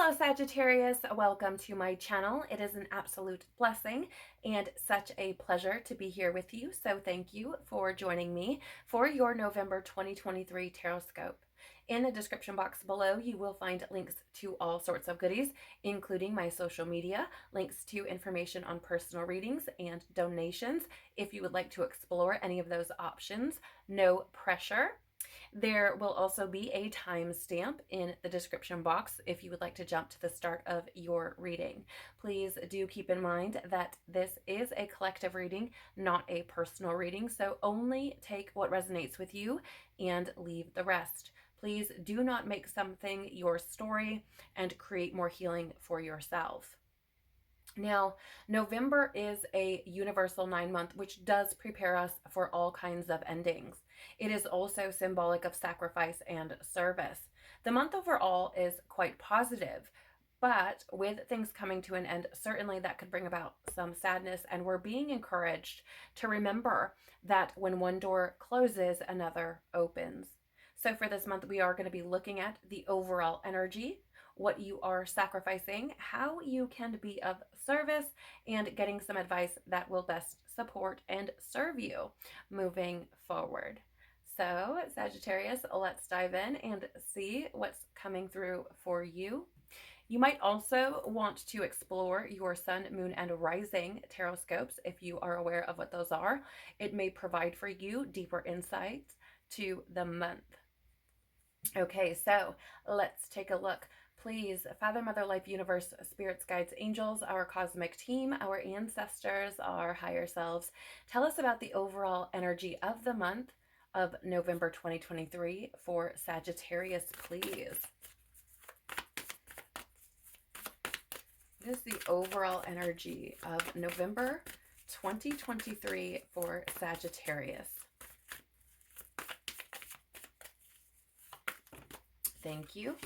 Hello Sagittarius, welcome to my channel. It is an absolute blessing and such a pleasure to be here with you. So thank you for joining me for your November 2023 Tarotscope. In the description box below, you will find links to all sorts of goodies, including my social media, links to information on personal readings and donations if you would like to explore any of those options. No pressure. There will also be a timestamp in the description box if you would like to jump to the start of your reading. Please do keep in mind that this is a collective reading, not a personal reading, so only take what resonates with you and leave the rest. Please do not make something your story and create more healing for yourself. Now, November is a universal 9-month, which does prepare us for all kinds of endings. It is also symbolic of sacrifice and service. The month overall is quite positive, but with things coming to an end, certainly that could bring about some sadness, and we're being encouraged to remember that when one door closes, another opens. So for this month, we are going to be looking at the overall energy, what you are sacrificing, how you can be of service, and getting some advice that will best support and serve you moving forward. So Sagittarius, let's dive in and see what's coming through for you. You might also want to explore your sun, moon, and rising tarotscopes if you are aware of what those are. It may provide for you deeper insights to the month. Okay, so let's take a look. Please, Father, Mother, Life, Universe, Spirits, Guides, Angels, our cosmic team, our ancestors, our higher selves, tell us about the overall energy of the month of November 2023 for Sagittarius, please. What is the overall energy of November 2023 for Sagittarius? Thank you.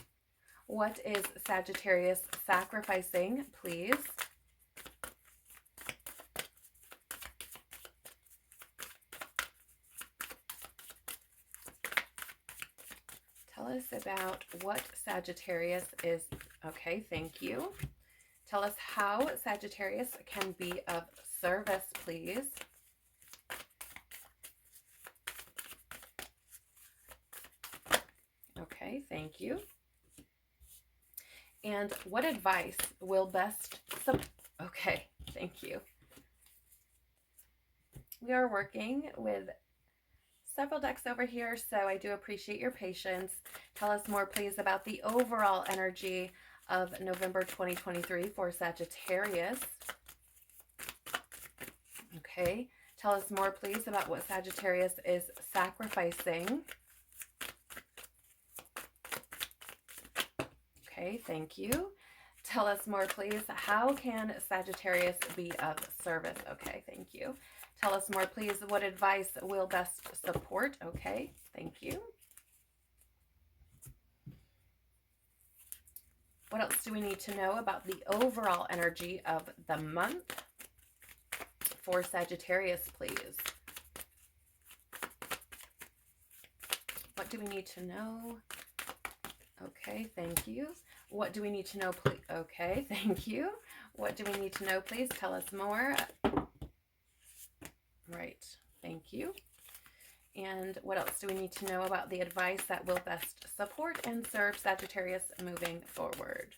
What is Sagittarius sacrificing, please? Tell us about what Sagittarius is. Okay, thank you. Tell us how Sagittarius can be of service, please. Okay, thank you. And what advice will best okay, thank you. We are working with several decks over here, so I do appreciate your patience. Tell us more, please, about the overall energy of November 2023 for Sagittarius. Okay, tell us more, please, about what Sagittarius is sacrificing. Okay, thank you. Tell us more, please. How can Sagittarius be of service? Okay, thank you. Tell us more, please. What advice will best support? Okay, thank you. What else do we need to know about the overall energy of the month for Sagittarius, please? What do we need to know? Okay, thank you. What do we need to know, please? Okay, thank you. What do we need to know, please? Tell us more. Right, thank you. And what else do we need to know about the advice that will best support and serve Sagittarius moving forward?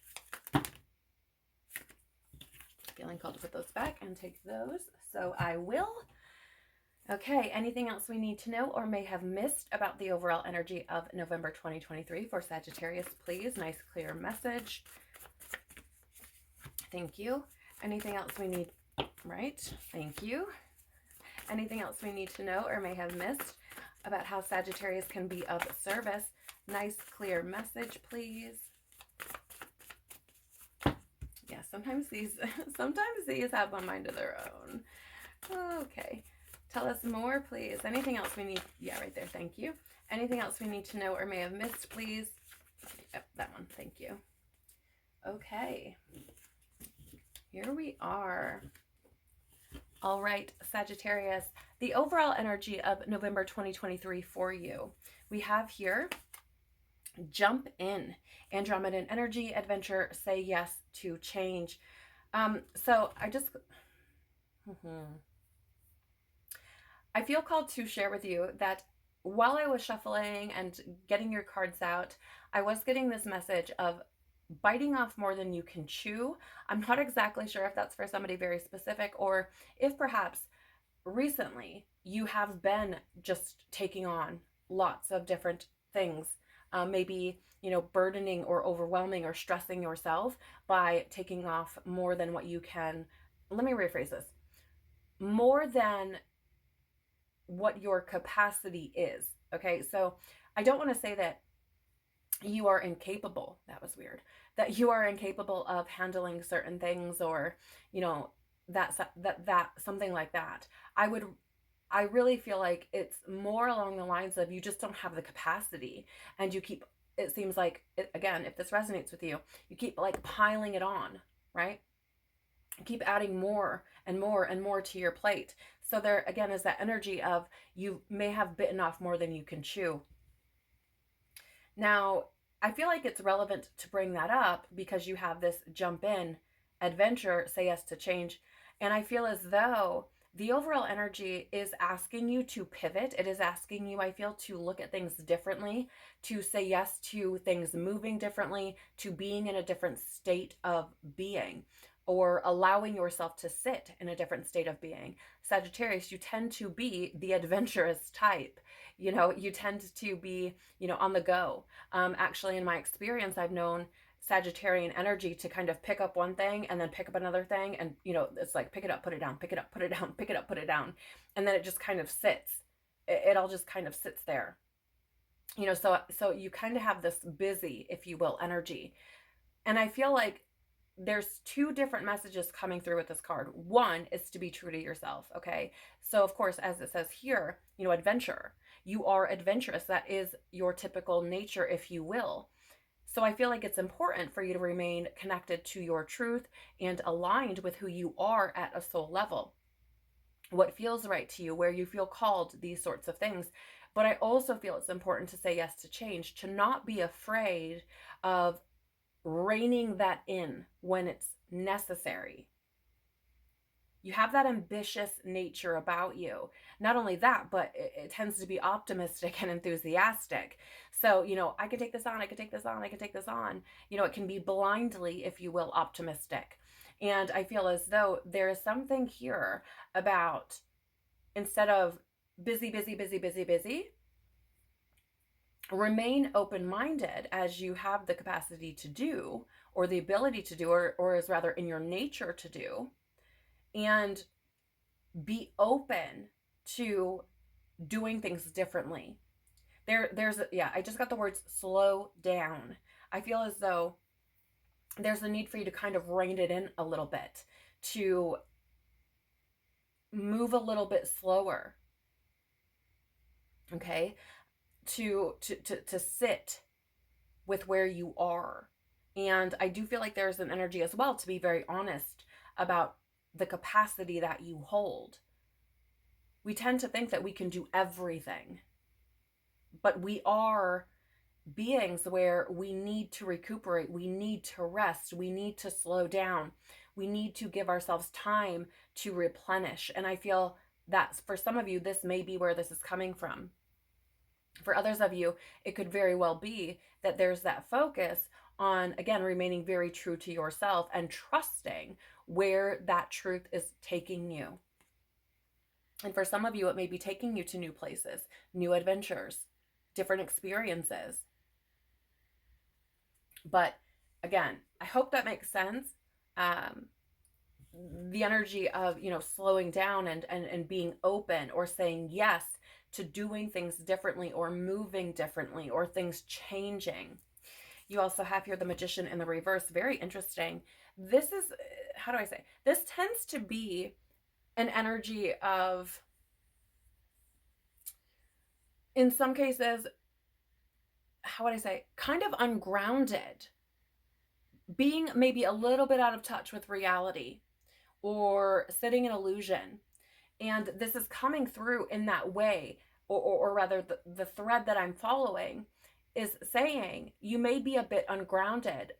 Feeling called to put those back and take those, so I will. Okay, anything else we need to know or may have missed about the overall energy of November 2023 for Sagittarius, please? Nice, clear message. Thank you. Anything else we need? Right, thank you. Anything else we need to know or may have missed about how Sagittarius can be of service? Nice, clear message, please. Yeah, sometimes these have a mind of their own. Okay. Tell us more, please. Anything else we need? Yeah, right there. Thank you. Anything else we need to know or may have missed, please? Yep, that one. Thank you. Okay. Here we are. All right, Sagittarius, the overall energy of November 2023 for you. We have here Jump in. Andromedan energy, adventure, say yes to change. So I just, I feel called to share with you that while I was shuffling and getting your cards out, I was getting this message of biting off more than you can chew. I'm not exactly sure if that's for somebody very specific, or if perhaps recently you have been just taking on lots of different things, maybe, burdening or overwhelming or stressing yourself by taking off more than what you can. Let me rephrase this: more than what your capacity is. Okay, so I don't want to say that you are incapable. That was weird. That you are incapable of handling certain things, or that something like that. I really feel like it's more along the lines of you just don't have the capacity, and you keep, it seems like, again, if this resonates with you, you keep like piling it on, right? Keep adding more and more and more to your plate. So there again is that energy of you may have bitten off more than you can chew. Now, I feel like it's relevant to bring that up because you have this jump in, adventure, say yes to change. And I feel as though the overall energy is asking you to pivot. It is asking you, I feel, to look at things differently, to say yes to things moving differently, to being in a different state of being, or allowing yourself to sit in a different state of being. Sagittarius, you tend to be the adventurous type. You tend to be, on the go. Actually, in my experience, I've known Sagittarian energy to kind of pick up one thing and then pick up another thing. And, it's like, pick it up, put it down, pick it up, put it down, pick it up, put it down. And then it just kind of sits. It all just kind of sits there. So you kind of have this busy, if you will, energy. And I feel like there's two different messages coming through with this card. One is to be true to yourself. Okay. So of course, as it says here, adventure. You are adventurous. That is your typical nature, if you will. So I feel like it's important for you to remain connected to your truth and aligned with who you are at a soul level. What feels right to you, where you feel called, these sorts of things. But I also feel it's important to say yes to change, to not be afraid of reining that in when it's necessary. You have that ambitious nature about you. Not only that, but it tends to be optimistic and enthusiastic. So, I can take this on, I can take this on, I can take this on. It can be blindly, if you will, optimistic. And I feel as though there is something here about, instead of busy, busy, busy, busy, busy, remain open-minded as you have the capacity to do, or the ability to do, or is rather in your nature to do, and be open to doing things differently. I just got the words slow down. I feel as though there's a need for you to kind of rein it in a little bit, to move a little bit slower. Okay? To sit with where you are. And I do feel like there's an energy as well to be very honest about the capacity that you hold. We tend to think that we can do everything, but we are beings where we need to recuperate, we need to rest, we need to slow down, we need to give ourselves time to replenish. And I feel that for some of you, this may be where this is coming from. For others of you, it could very well be that there's that focus on, again, remaining very true to yourself and trusting where that truth is taking you. And for some of you, it may be taking you to new places, new adventures, different experiences. But again, I hope that makes sense. The energy of, slowing down and being open, or saying yes to doing things differently, or moving differently, or things changing. You also have here the Magician in the reverse. Very interesting. This is, how do I say? This tends to be an energy of, in some cases, how would I say, kind of ungrounded, being maybe a little bit out of touch with reality, or sitting in illusion. And this is coming through in that way, or rather the thread that I'm following is saying you may be a bit ungrounded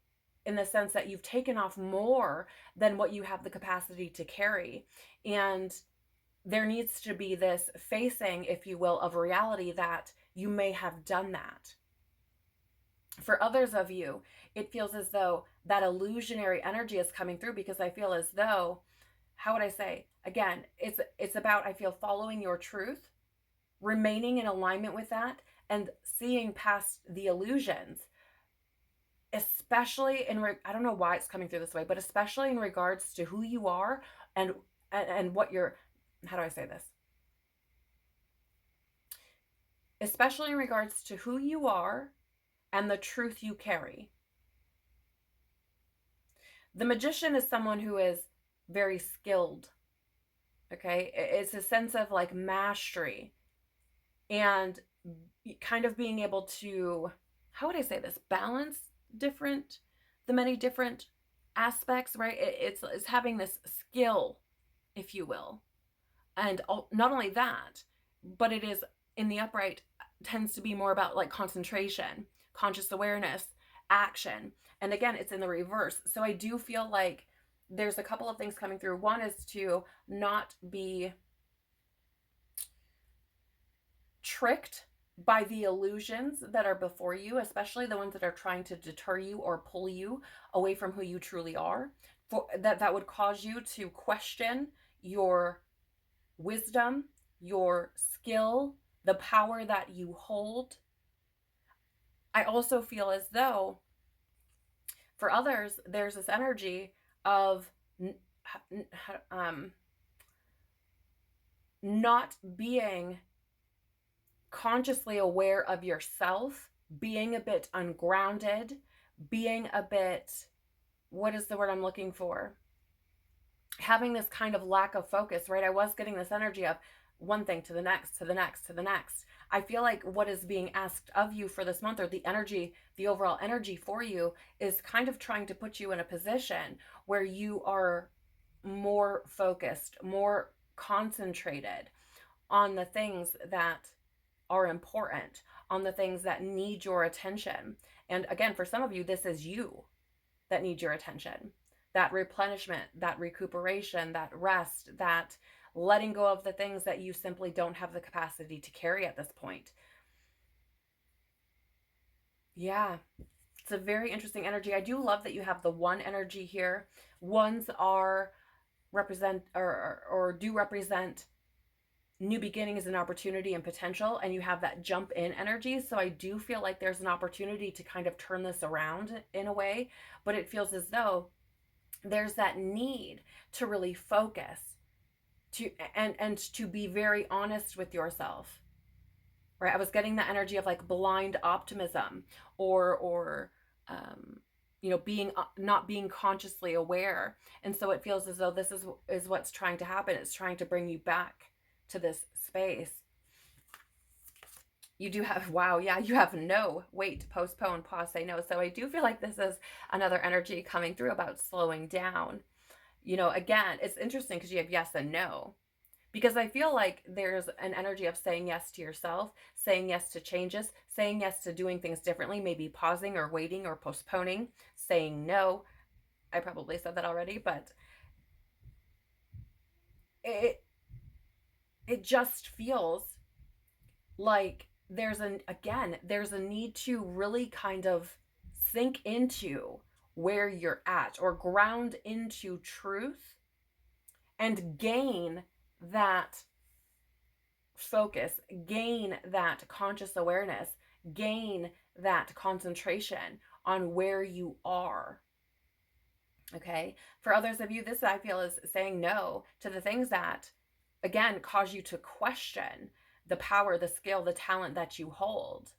in the sense that you've taken off more than what you have the capacity to carry. And there needs to be this facing, if you will, of reality that you may have done that. For others of you, it feels as though that illusionary energy is coming through, because I feel as though, how would I say? Again, it's about, I feel, following your truth, remaining in alignment with that, and seeing past the illusions, especially I don't know why it's coming through this way, but especially in regards to who you are and what you're, how do I say this? Especially in regards to who you are and the truth you carry. The magician is someone who is very skilled. Okay, it's a sense of like mastery and kind of being able to, how would I say this, balance the many different aspects, right? It's having this skill, if you will. And not only that, but it is in the upright, tends to be more about like concentration, conscious awareness, action. And again, it's in the reverse. So I do feel like there's a couple of things coming through. One is to not be tricked by the illusions that are before you, especially the ones that are trying to deter you or pull you away from who you truly are. That would cause you to question your wisdom, your skill, the power that you hold. I also feel as though for others, there's this energy of not being consciously aware of yourself, being a bit ungrounded, being a bit, what is the word I'm looking for? Having this kind of lack of focus, right? I was getting this energy of one thing to the next, to the next, to the next. I feel like what is being asked of you for this month, or the energy, the overall energy for you, is kind of trying to put you in a position where you are more focused, more concentrated on the things that are important, on the things that need your attention. And again, for some of you, this is you that need your attention. That replenishment, that recuperation, that rest, that letting go of the things that you simply don't have the capacity to carry at this point. Yeah, it's a very interesting energy. I do love that you have the one energy here. Ones are represent or do represent new beginnings and opportunity and potential, and you have that jump in energy. So I do feel like there's an opportunity to kind of turn this around in a way, but it feels as though there's that need to really focus, to and to be very honest with yourself, right? I was getting the energy of like blind optimism, or being not being consciously aware. And so it feels as though this is what's trying to happen. It's trying to bring you back to this space. You do have, wow, yeah, you have no, wait, postpone, pause, say no. So I do feel like this is another energy coming through about slowing down. Again, it's interesting because you have yes and no. Because I feel like there's an energy of saying yes to yourself, saying yes to changes, saying yes to doing things differently, maybe pausing or waiting or postponing, saying no. I probably said that already, but it just feels like there's a need to really kind of sink into where you're at, or ground into truth and gain that focus, gain that conscious awareness, gain that concentration on where you are. Okay. For others of you, this I feel is saying no to the things that, again, cause you to question the power, the skill, the talent that you hold,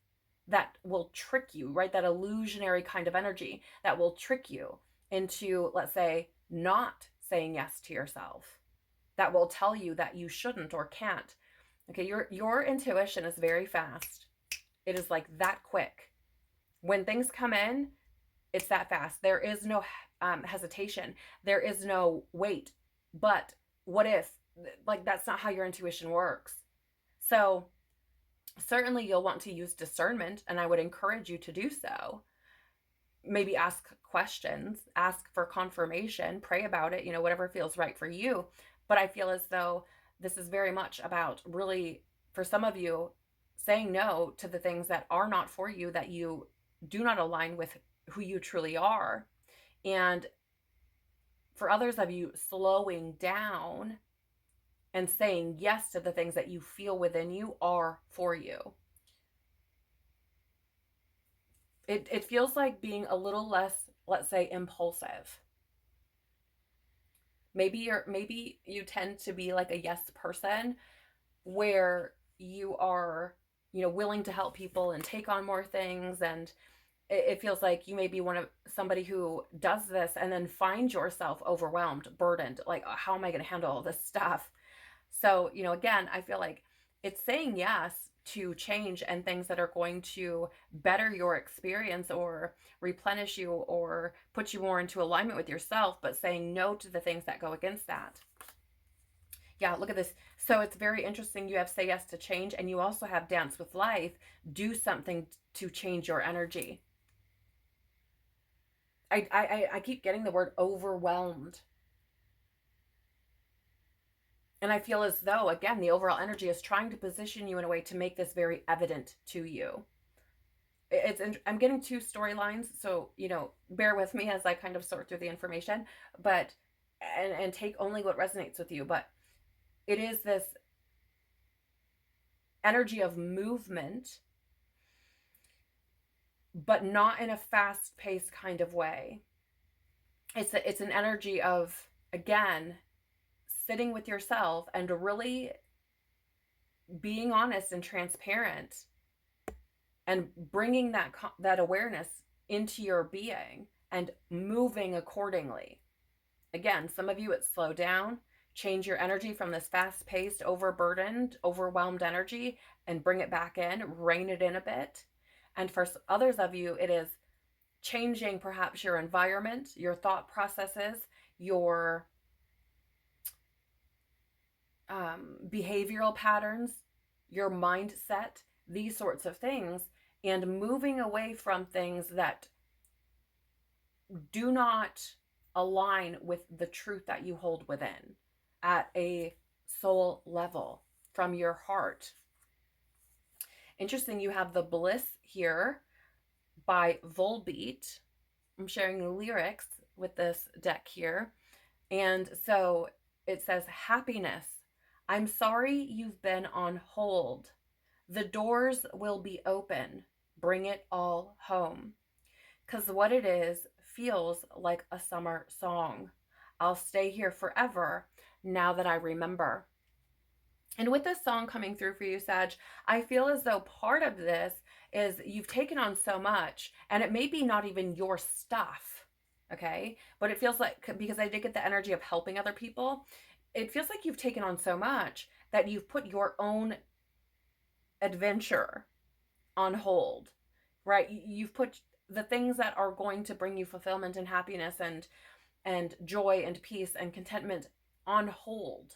that will trick you, right? That illusionary kind of energy that will trick you into, let's say, not saying yes to yourself, that will tell you that you shouldn't or can't. Okay, your intuition is very fast. It is like that quick. When things come in, it's that fast. There is no hesitation. There is no wait. But what if? Like, that's not how your intuition works. So Certainly you'll want to use discernment, and I would encourage you to do so. Maybe ask questions, ask for confirmation, pray about it, whatever feels right for you. But I feel as though this is very much about, really, for some of you, saying no to the things that are not for you, that you do not align with who you truly are. And for others of you, slowing down and saying yes to the things that you feel within you are for you. It feels like being a little less, let's say, impulsive. Maybe you tend to be like a yes person, where you are, willing to help people and take on more things, and it feels like you may be somebody who does this and then finds yourself overwhelmed, burdened, like, "Oh, how am I going to handle all this stuff?" So, again, I feel like it's saying yes to change and things that are going to better your experience or replenish you or put you more into alignment with yourself, but saying no to the things that go against that. Yeah, look at this. So it's very interesting. You have say yes to change, and you also have dance with life. Do something to change your energy. I keep getting the word overwhelmed. And I feel as though, again, the overall energy is trying to position you in a way to make this very evident to you. I'm getting two storylines, so, bear with me as I kind of sort through the information, but, and take only what resonates with you. But it is this energy of movement, but not in a fast-paced kind of way. It's an energy of, again, sitting with yourself and really being honest and transparent, and bringing that awareness into your being and moving accordingly. Again, some of you, it's slow down, change your energy from this fast-paced, overburdened, overwhelmed energy, and bring it back in, rein it in a bit. And for others of you, it is changing perhaps your environment, your thought processes, your behavioral patterns, your mindset, these sorts of things, and moving away from things that do not align with the truth that you hold within at a soul level from your heart. Interesting, you have the Bliss here by Volbeat. I'm sharing the lyrics with this deck here. And so it says, happiness. I'm sorry you've been on hold. The doors will be open. Bring it all home. 'Cause what it is feels like a summer song. I'll stay here forever now that I remember. And with this song coming through for you, Sag, I feel as though part of this is you've taken on so much, and it may be not even your stuff, okay? But it feels like, because I did get the energy of helping other people, it feels like you've taken on so much that you've put your own adventure on hold, right? You've put the things that are going to bring you fulfillment and happiness and joy and peace and contentment on hold.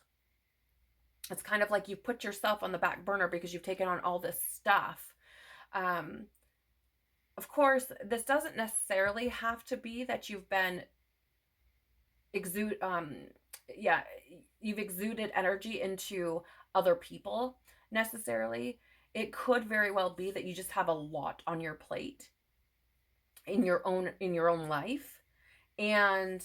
It's kind of like you put yourself on the back burner because you've taken on all this stuff. Of course, this doesn't necessarily have to be that you've been you've exuded energy into other people necessarily. It could very well be that you just have a lot on your plate in your own life, and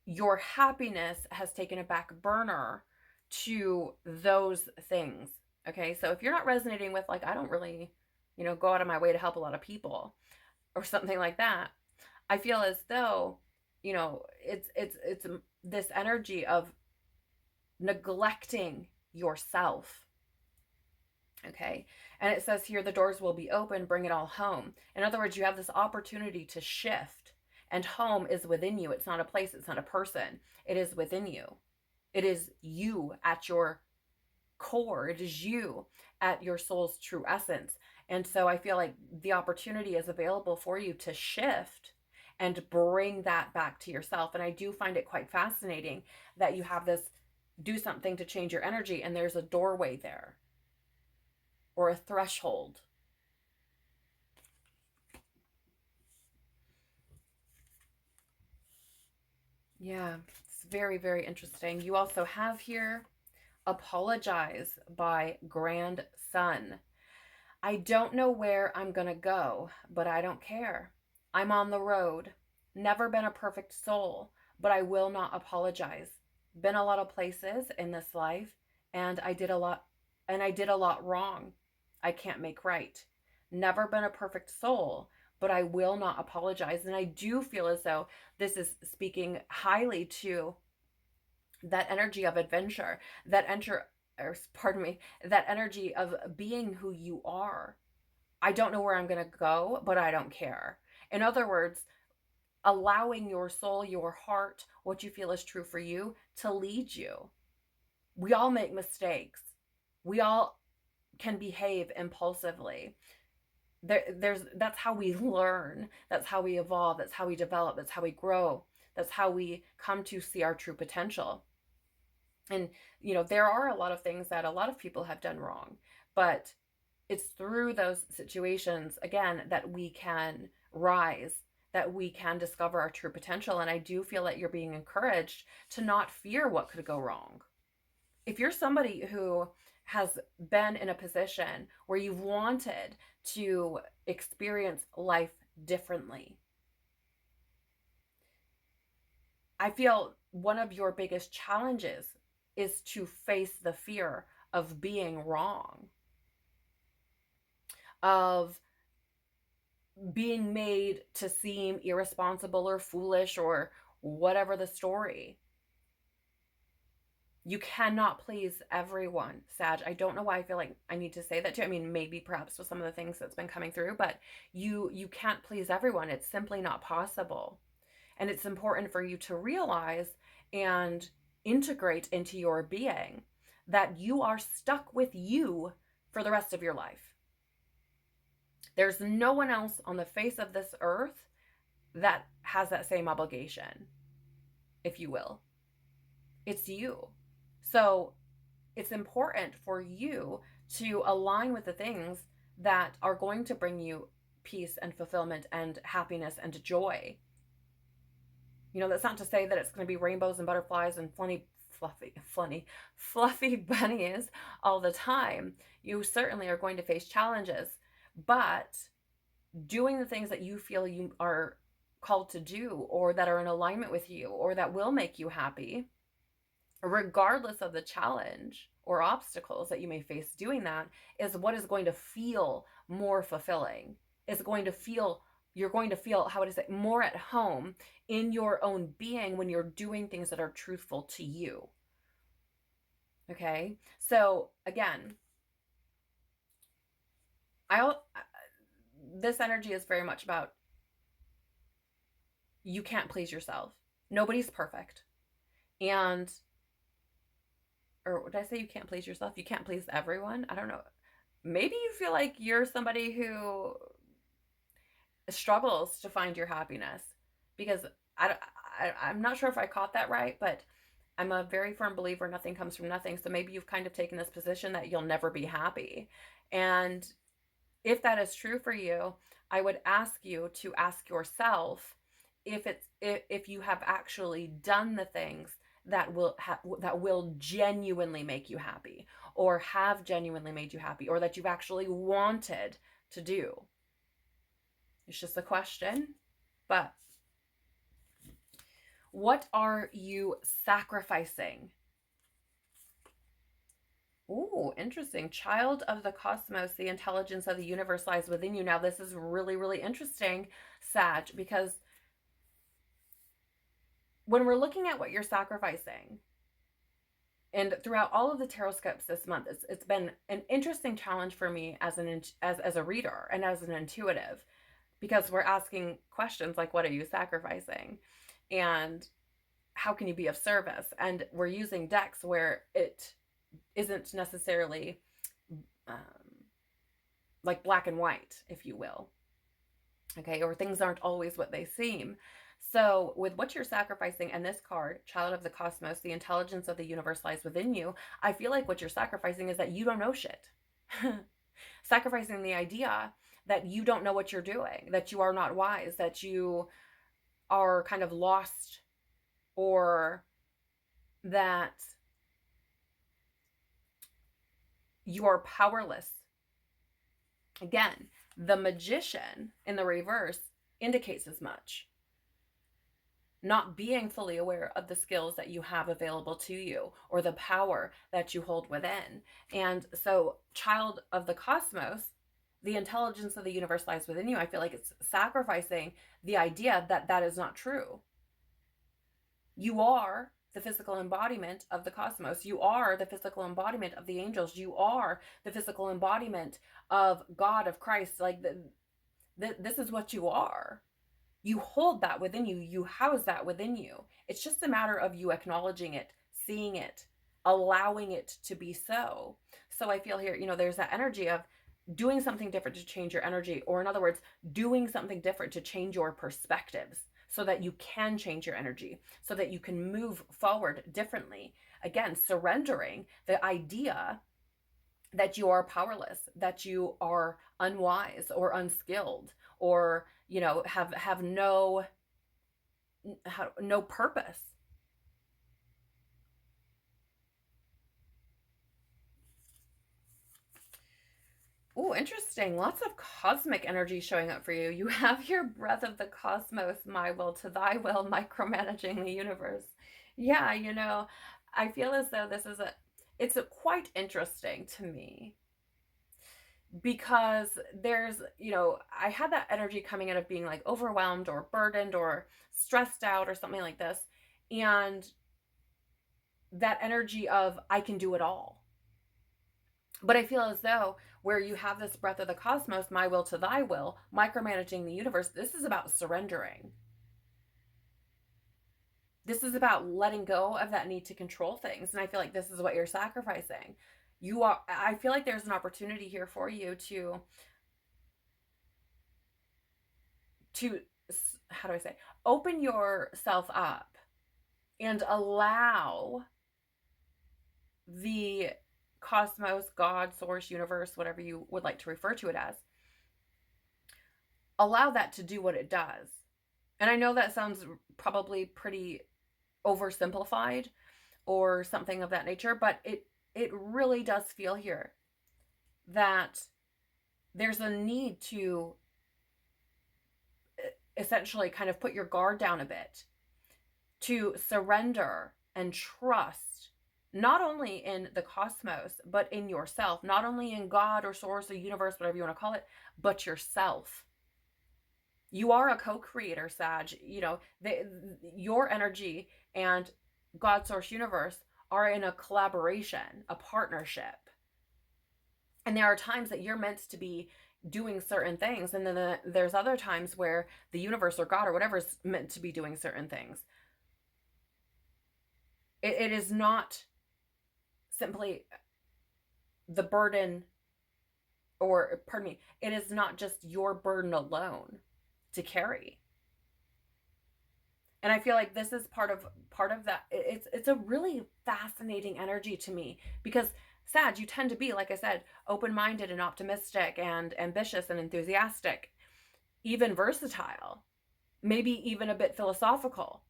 your happiness has taken a back burner to those things. Okay, so if you're not resonating with, like, I don't really, go out of my way to help a lot of people or something like that, I feel as though, it's this energy of neglecting yourself. Okay, and it says here, the doors will be open, bring it all home. In other words, you have this opportunity to shift, and home is within you. It's not a place, it's not a person. It is within you. It is you at your core. It is you at your soul's true essence. And so I feel like the opportunity is available for you to shift and bring that back to yourself. And I do find it quite fascinating that you have this do something to change your energy, and there's a doorway there. or a threshold. Yeah, it's very, very interesting. You also have here, apologize by grandson. I don't know where I'm going to go, but I don't care. I'm on the road. Never been a perfect soul, but I will not apologize. Been a lot of places in this life, and I did a lot wrong. I can't make right. Never been a perfect soul, but I will not apologize. And I do feel as though this is speaking highly to that energy of adventure, that enter or pardon me, that energy of being who you are. I don't know where I'm going to go, but I don't care. In other words, allowing your soul, your heart, what you feel is true for you to lead you. We all make mistakes. We all can behave impulsively. That's how we learn. That's how we evolve. That's how we develop. That's how we grow. That's how we come to see our true potential. And, there are a lot of things that a lot of people have done wrong, but it's through those situations, again, that we can rise, that we can discover our true potential. And I do feel that you're being encouraged to not fear what could go wrong. If you're somebody who has been in a position where you've wanted to experience life differently, I feel one of your biggest challenges is to face the fear of being wrong, of being made to seem irresponsible or foolish or whatever the story. You cannot please everyone, Sag. I don't know why I feel like I need to say that to you. I mean, maybe perhaps with some of the things that's been coming through, but you can't please everyone. It's simply not possible. And it's important for you to realize and integrate into your being that you are stuck with you for the rest of your life. There's no one else on the face of this earth that has that same obligation, if you will. It's you. So it's important for you to align with the things that are going to bring you peace and fulfillment and happiness and joy. That's not to say that it's going to be rainbows and butterflies and fluffy bunnies all the time. You certainly are going to face challenges, but doing the things that you feel you are called to do, or that are in alignment with you, or that will make you happy, regardless of the challenge or obstacles that you may face doing that, is what is going to feel more fulfilling. You're going to feel, how would I say, more at home in your own being when you're doing things that are truthful to you. Okay? So again, this energy is very much about you can't please yourself. Nobody's perfect. Or did I say you can't please yourself? You can't please everyone? I don't know. Maybe you feel like you're somebody who struggles to find your happiness, because I'm not sure if I caught that right, but I'm a very firm believer nothing comes from nothing. So maybe you've kind of taken this position that you'll never be happy. And if that is true for you, I would ask you to ask yourself if you have actually done the things that will genuinely make you happy, or have genuinely made you happy, or that you've actually wanted to do. It's just a question. But what are you sacrificing? Ooh, interesting. Child of the cosmos, the intelligence of the universe lies within you. Now, this is really, really interesting, Sag, because when we're looking at what you're sacrificing, and throughout all of the Tarotscopes this month, it's been an interesting challenge for me as a reader and as an intuitive, because we're asking questions like, what are you sacrificing? And how can you be of service? And we're using decks where it isn't necessarily like black and white, if you will. Okay, or things aren't always what they seem. So with what you're sacrificing and this card, Child of the Cosmos, the intelligence of the universe lies within you, I feel like what you're sacrificing is that you don't know shit. Sacrificing the idea that you don't know what you're doing, that you are not wise, that you are kind of lost, or that you are powerless. Again, the Magician in the reverse indicates as much. Not being fully aware of the skills that you have available to you or the power that you hold within. And so, child of the cosmos, the intelligence of the universe lies within you. I feel like it's sacrificing the idea that that is not true. You are the physical embodiment of the cosmos. You are the physical embodiment of the angels. You are the physical embodiment of God, of Christ. Like, this is what you are. You hold that within you. You house that within you. It's just a matter of you acknowledging it, seeing it, allowing it to be so. So I feel here, there's that energy of doing something different to change your energy, or in other words, doing something different to change your perspectives so that you can change your energy, so that you can move forward differently. Again, surrendering the idea that you are powerless, that you are unwise or unskilled, or have no purpose. Oh, interesting. Lots of cosmic energy showing up for you. You have your breath of the cosmos, my will to thy will, micromanaging the universe. Yeah, I feel as though it's quite interesting to me, because there's, I had that energy coming out of being like overwhelmed or burdened or stressed out or something like this. And that energy of I can do it all. But I feel as though where you have this breath of the cosmos, my will to thy will, micromanaging the universe, this is about surrendering. This is about letting go of that need to control things. And I feel like this is what you're sacrificing. I feel like there's an opportunity here for you to how do I say, open yourself up and allow the cosmos, God, source, universe, whatever you would like to refer to it as, allow that to do what it does. And I know that sounds probably pretty oversimplified or something of that nature, but it really does feel here that there's a need to essentially kind of put your guard down a bit, to surrender and trust not only in the cosmos, but in yourself, not only in God or source or universe, whatever you want to call it, but yourself. You are a co-creator, Sag. Your energy and God, source, universe are in a collaboration, a partnership. And there are times that you're meant to be doing certain things, and then there's other times where the universe or God or whatever is meant to be doing certain things. It is not simply the burden, or pardon me, it is not just your burden alone to carry. And I feel like this is part of that. It's a really fascinating energy to me, because Sag, you tend to be, like I said, open-minded and optimistic and ambitious and enthusiastic, even versatile, maybe even a bit philosophical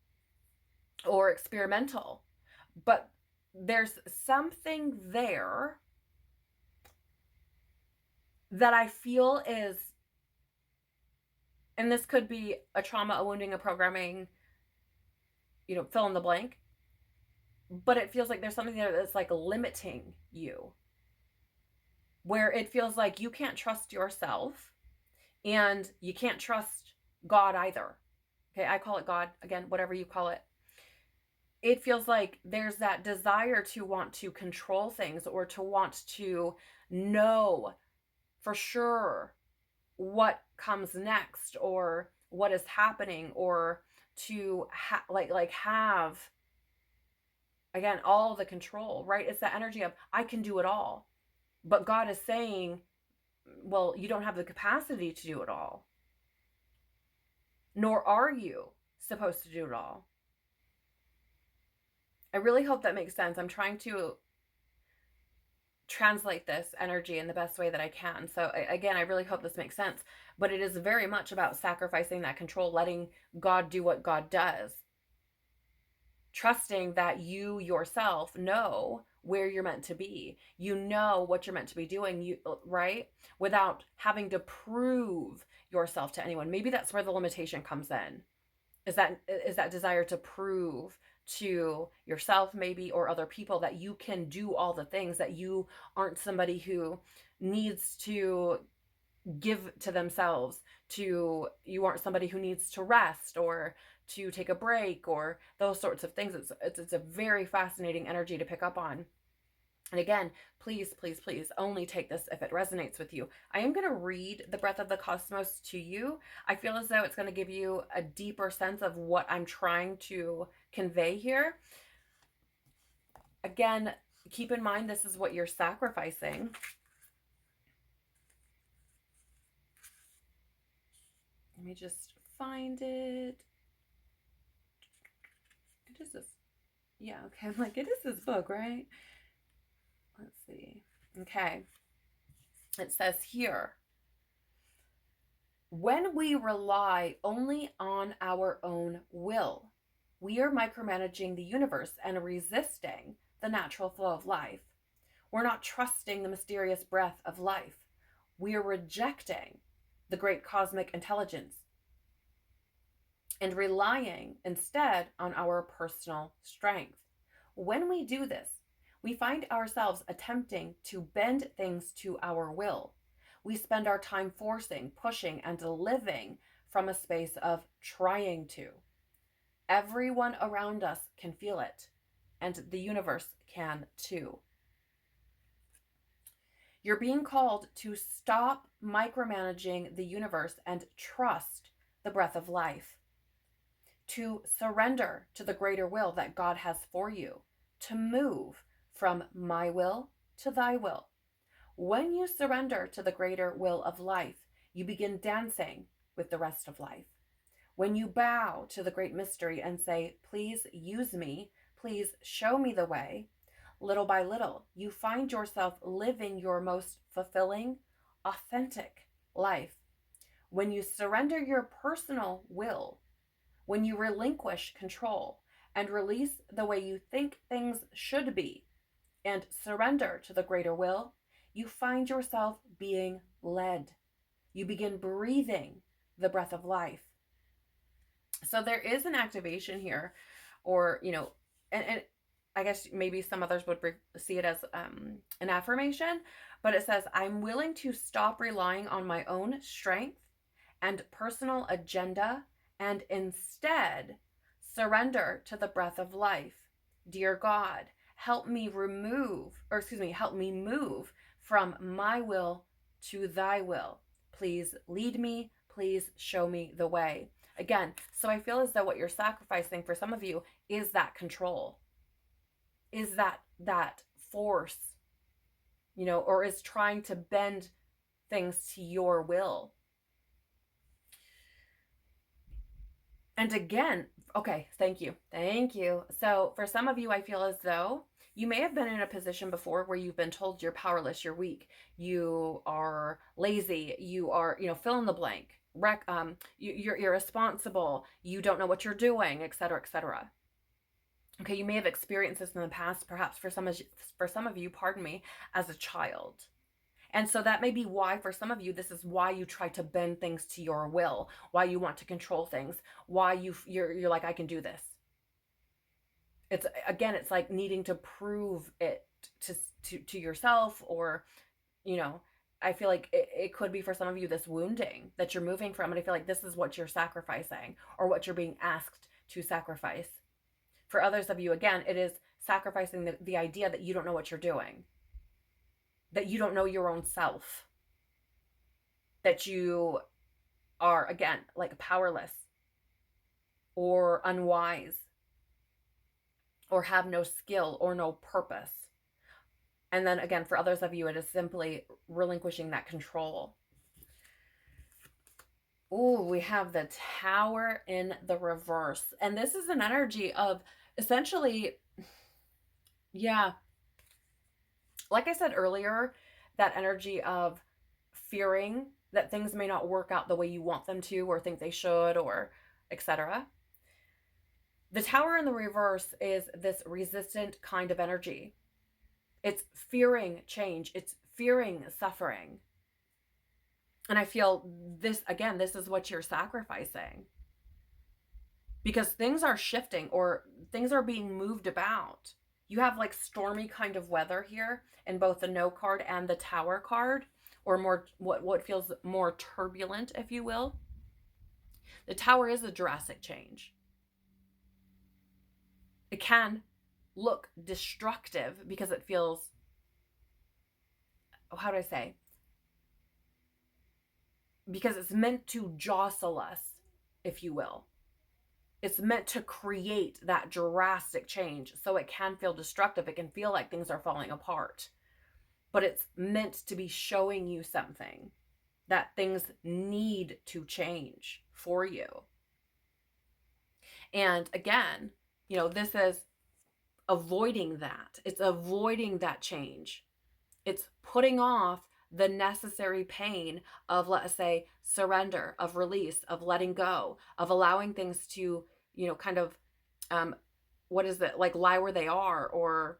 or experimental. But there's something there that I feel is, and this could be a trauma, a wounding, a programming, fill in the blank, but it feels like there's something there that's like limiting you, where it feels like you can't trust yourself and you can't trust God either. Okay, I call it God, again, whatever you call it. It feels like there's that desire to want to control things, or to want to know for sure what comes next, or what is happening, or to have, again, all the control, right? It's that energy of I can do it all. But God is saying, well, you don't have the capacity to do it all. Nor are you supposed to do it all. I really hope that makes sense. I'm trying translate this energy in the best way that I can. So again, I really hope this makes sense, but it is very much about sacrificing that control, letting God do what God does, trusting that you yourself know where you're meant to be. You know what you're meant to be doing, right? Without having to prove yourself to anyone. Maybe that's where the limitation comes in. Is that desire to prove to yourself maybe, or other people, that you can do all the things, that you aren't somebody who needs to give to themselves, you aren't somebody who needs to rest or to take a break or those sorts of things. It's a very fascinating energy to pick up on. And again, please, please, please only take this if it resonates with you. I am going to read the breath of the cosmos to you. I feel as though it's going to give you a deeper sense of what I'm trying to convey here. Again, keep in mind, this is what you're sacrificing. Let me just find it. What is this? Yeah, okay. I'm like, it is this book, right? Let's see. Okay. It says here, when we rely only on our own will, we are micromanaging the universe and resisting the natural flow of life. We're not trusting the mysterious breath of life. We are rejecting the great cosmic intelligence and relying instead on our personal strength. When we do this, we find ourselves attempting to bend things to our will. We spend our time forcing, pushing, and living from a space of trying to. Everyone around us can feel it, and the universe can too. You're being called to stop micromanaging the universe and trust the breath of life, to surrender to the greater will that God has for you, to move from my will to thy will. When you surrender to the greater will of life, you begin dancing with the rest of life. When you bow to the great mystery and say, please use me, please show me the way, little by little, you find yourself living your most fulfilling, authentic life. When you surrender your personal will, when you relinquish control and release the way you think things should be and surrender to the greater will, you find yourself being led. You begin breathing the breath of life. So there is an activation here, or, and I guess maybe some others would see it as an affirmation, but it says, I'm willing to stop relying on my own strength and personal agenda and instead surrender to the breath of life. Dear God, help me move from my will to thy will. Please lead me. Please show me the way. Again, so I feel as though what you're sacrificing for some of you is that control, is that force, or is trying to bend things to your will. And again, okay, thank you. So for some of you, I feel as though you may have been in a position before where you've been told you're powerless, you're weak, you are lazy, you are, fill in the blank, you're irresponsible, you don't know what you're doing, etc., etc. Okay, you may have experienced this in the past, perhaps for some of you, as a child. And so that may be why, for some of you, this is why you try to bend things to your will, why you want to control things, why you're like, I can do this. It's like needing to prove it to yourself, or, I feel like it could be for some of you this wounding that you're moving from, and I feel like this is what you're sacrificing, or what you're being asked to sacrifice. For others of you, again, it is sacrificing the idea that you don't know what you're doing, that you don't know your own self, that you are, again, like powerless or unwise or have no skill or no purpose. And then again, for others of you, it is simply relinquishing that control. Oh, we have the Tower in the reverse. And this is an energy of essentially, like I said earlier, that energy of fearing that things may not work out the way you want them to or think they should, or etc. The Tower in the reverse is this resistant kind of energy. It's fearing change. It's fearing suffering. And I feel this, again, this is what you're sacrificing. Because things are shifting or things are being moved about. You have like stormy kind of weather here in both the No card and the Tower card, or more what feels more turbulent, if you will. The Tower is a drastic change. It can look destructive because it feels, how do I say? Because it's meant to jostle us, if you will. It's meant to create that drastic change. So it can feel destructive. It can feel like things are falling apart. But it's meant to be showing you something, that things need to change for you. And again, you know, this is avoiding that. It's avoiding that change. It's putting off the necessary pain of, let's say, surrender, of release, of letting go, of allowing things to, you know, kind of, what is it, like lie where they are, or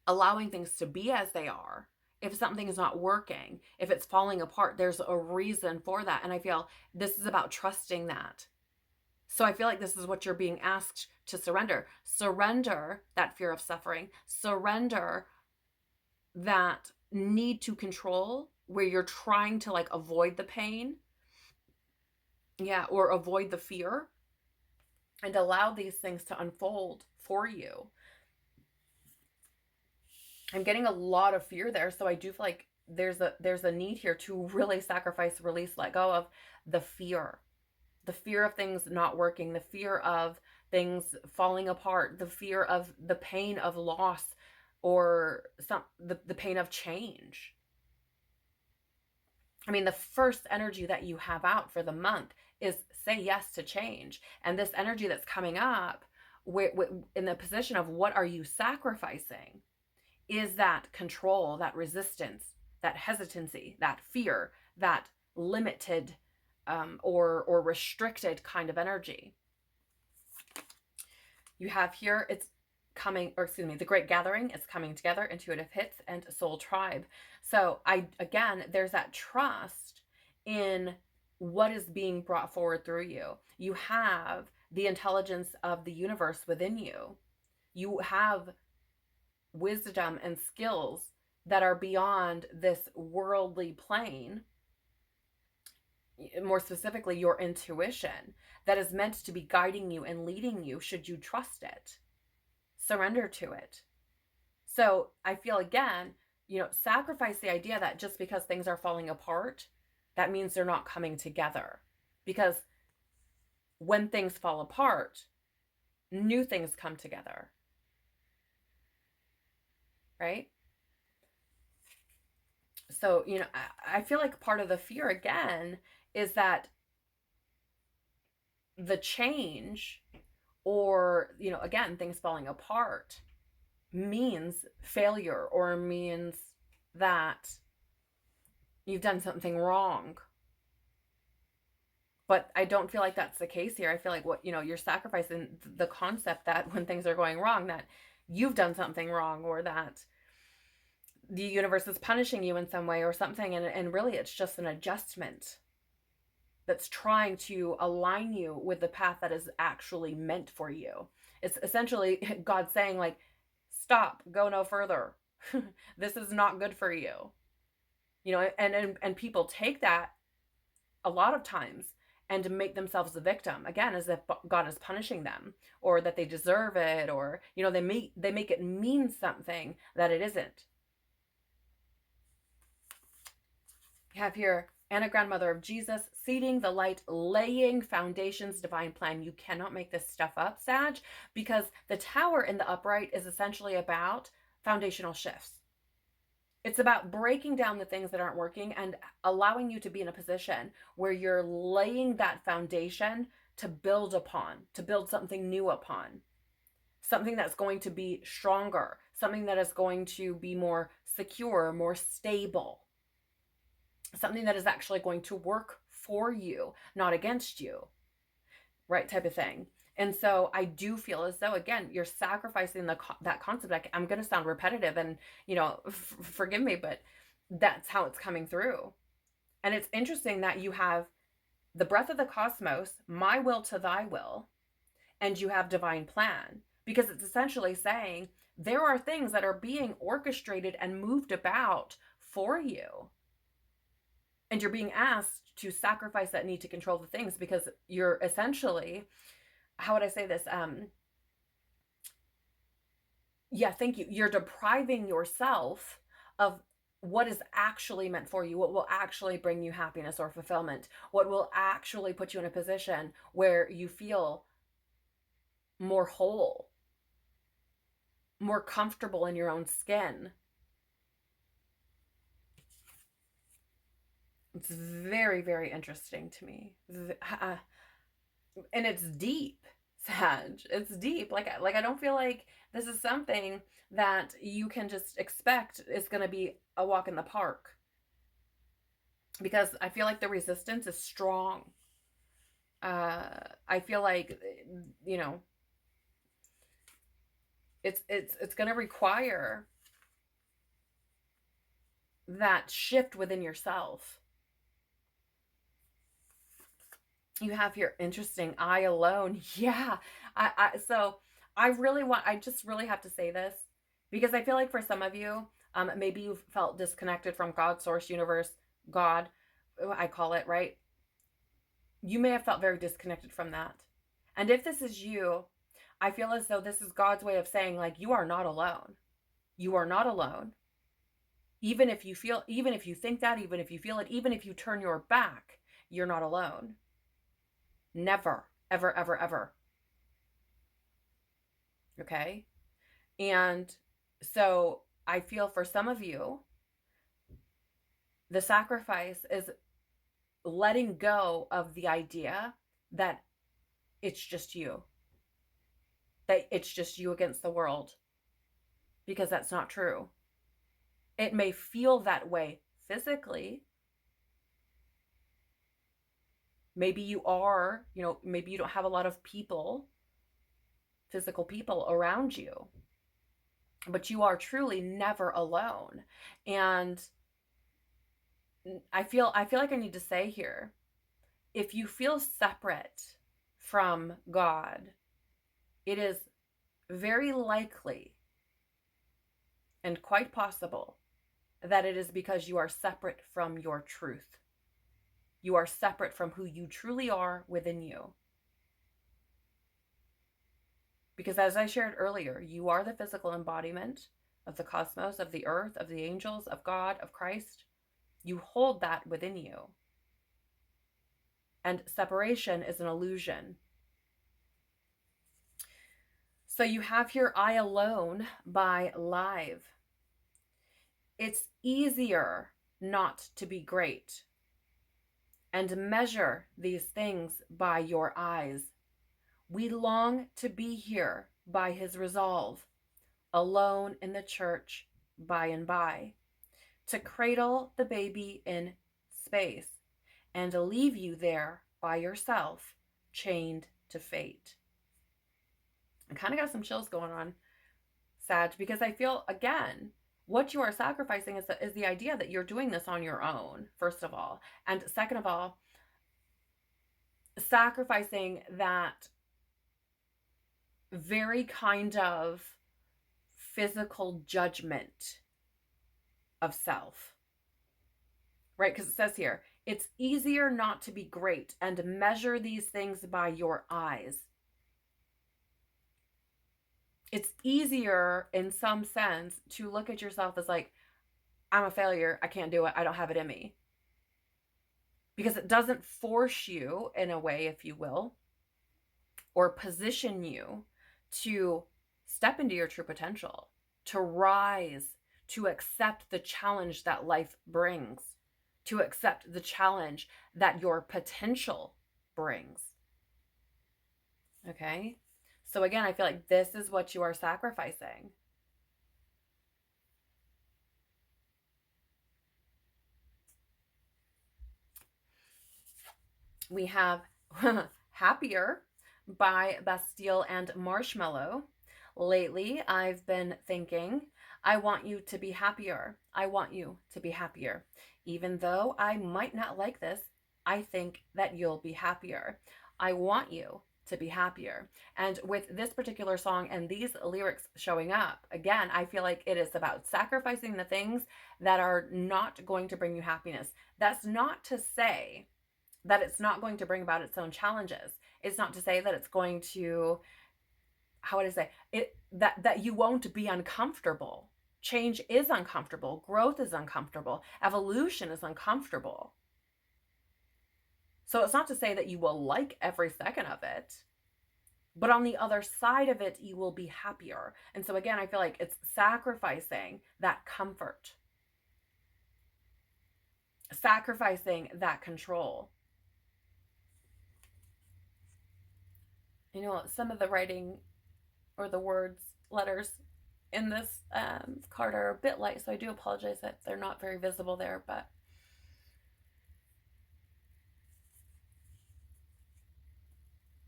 allowing things to be as they are. If something is not working, if it's falling apart, there's a reason for that. And I feel this is about trusting that. So I feel like this is what you're being asked to surrender. Surrender that fear of suffering. Surrender that need to control where you're trying to like avoid the pain. Yeah, or avoid the fear, and allow these things to unfold for you. I'm getting a lot of fear there, so I do feel like there's a need here to really sacrifice, release, let go of the fear of things not working, the fear of things falling apart, the fear of the pain of loss, or the pain of change. I mean, the first energy that you have out for the month is say yes to change. And this energy that's coming up in the position of what are you sacrificing is that control, that resistance, that hesitancy, that fear, that limited or restricted kind of energy. You have here, it's coming, or excuse me, the Great Gathering, it's coming together, intuitive hits, and soul tribe. So again, there's that trust in what is being brought forward through you. You have the intelligence of the universe within you. You have wisdom and skills that are beyond this worldly plane. More specifically, your intuition that is meant to be guiding you and leading you should you trust it. Surrender to it. So I feel, again, you know, sacrifice the idea that just because things are falling apart, that means they're not coming together. Because when things fall apart, new things come together. Right? So, you know, I feel like part of the fear, again, is that the change, or, you know, again, things falling apart means failure, or means that you've done something wrong. But I don't feel like that's the case here. I feel like what, you know, you're sacrificing the concept that when things are going wrong, that you've done something wrong, or that the universe is punishing you in some way or something. And really it's just an adjustment that's trying to align you with the path that is actually meant for you. It's essentially God saying, like, stop, go no further. This is not good for you. You know, and people take that a lot of times and make themselves the victim, again, as if God is punishing them, or that they deserve it, or, you know, they make it mean something that it isn't. You have here Anna, grandmother of Jesus, seeding the light, laying foundations, divine plan. You cannot make this stuff up, Sag, because the Tower in the upright is essentially about foundational shifts. It's about breaking down the things that aren't working and allowing you to be in a position where you're laying that foundation to build upon, to build something new upon, something that's going to be stronger, something that is going to be more secure, more stable, something that is actually going to work for you, not against you, right? Type of thing. And so I do feel as though, again, you're sacrificing that concept. I'm going to sound repetitive and, forgive me, but that's how it's coming through. And it's interesting that you have the breath of the cosmos, my will to thy will, and you have divine plan, because it's essentially saying there are things that are being orchestrated and moved about for you. And you're being asked to sacrifice that need to control the things, because you're essentially, how would I say this? Yeah, thank you. You're depriving yourself of what is actually meant for you, what will actually bring you happiness or fulfillment, what will actually put you in a position where you feel more whole, more comfortable in your own skin. It's very, very interesting to me. And it's deep, Sag. It's deep. Like I don't feel like this is something that you can just expect is going to be a walk in the park, because I feel like the resistance is strong. I feel like, it's going to require that shift within yourself. You have your interesting I alone. Yeah. So I just really have to say this, because I feel like for some of you, maybe you've felt disconnected from God, source, universe, God, I call it, right? You may have felt very disconnected from that. And if this is you, I feel as though this is God's way of saying, like, you are not alone. You are not alone. Even if you think that, even if you feel it, even if you turn your back, you're not alone. Never, ever, ever, ever. Okay? And so I feel for some of you, the sacrifice is letting go of the idea that it's just you, that it's just you against the world, because that's not true. It may feel that way physically. Maybe you are, maybe you don't have a lot of people, physical people around you, but you are truly never alone. And I feel like I need to say here, if you feel separate from God, it is very likely and quite possible that it is because you are separate from your truth. You are separate from who you truly are within you. Because as I shared earlier, you are the physical embodiment of the cosmos, of the earth, of the angels, of God, of Christ. You hold that within you. And separation is an illusion. So you have here I Alone by Live. It's easier not to be great, and measure these things by your eyes. We long to be here by his resolve, alone in the church by and by, to cradle the baby in space, and leave you there by yourself, chained to fate. I kind of got some chills going on, Sag, because I feel, again, what you are sacrificing is the idea that you're doing this on your own, first of all. And second of all, sacrificing that very kind of physical judgment of self, right? Because it says here, it's easier not to be great, and measure these things by your eyes. It's easier in some sense to look at yourself as like, I'm a failure, I can't do it, I don't have it in me. Because it doesn't force you, in a way, if you will, or position you to step into your true potential, to rise, to accept the challenge that life brings, to accept the challenge that your potential brings. Okay? So again, I feel like this is what you are sacrificing. We have Happier by Bastille and Marshmallow. Lately, I've been thinking, I want you to be happier. I want you to be happier. Even though I might not like this, I think that you'll be happier. I want you to be happier. And with this particular song and these lyrics showing up, again, I feel like it is about sacrificing the things that are not going to bring you happiness. That's not to say that it's not going to bring about its own challenges. It's not to say that it's going to, how would I say it, that you won't be uncomfortable. Change is uncomfortable. Growth is uncomfortable. Evolution is uncomfortable. So it's not to say that you will like every second of it, but on the other side of it, you will be happier. And so again, I feel like it's sacrificing that comfort, sacrificing that control. You know, some of the writing or the words, letters in this card are a bit light, so I do apologize that they're not very visible there, but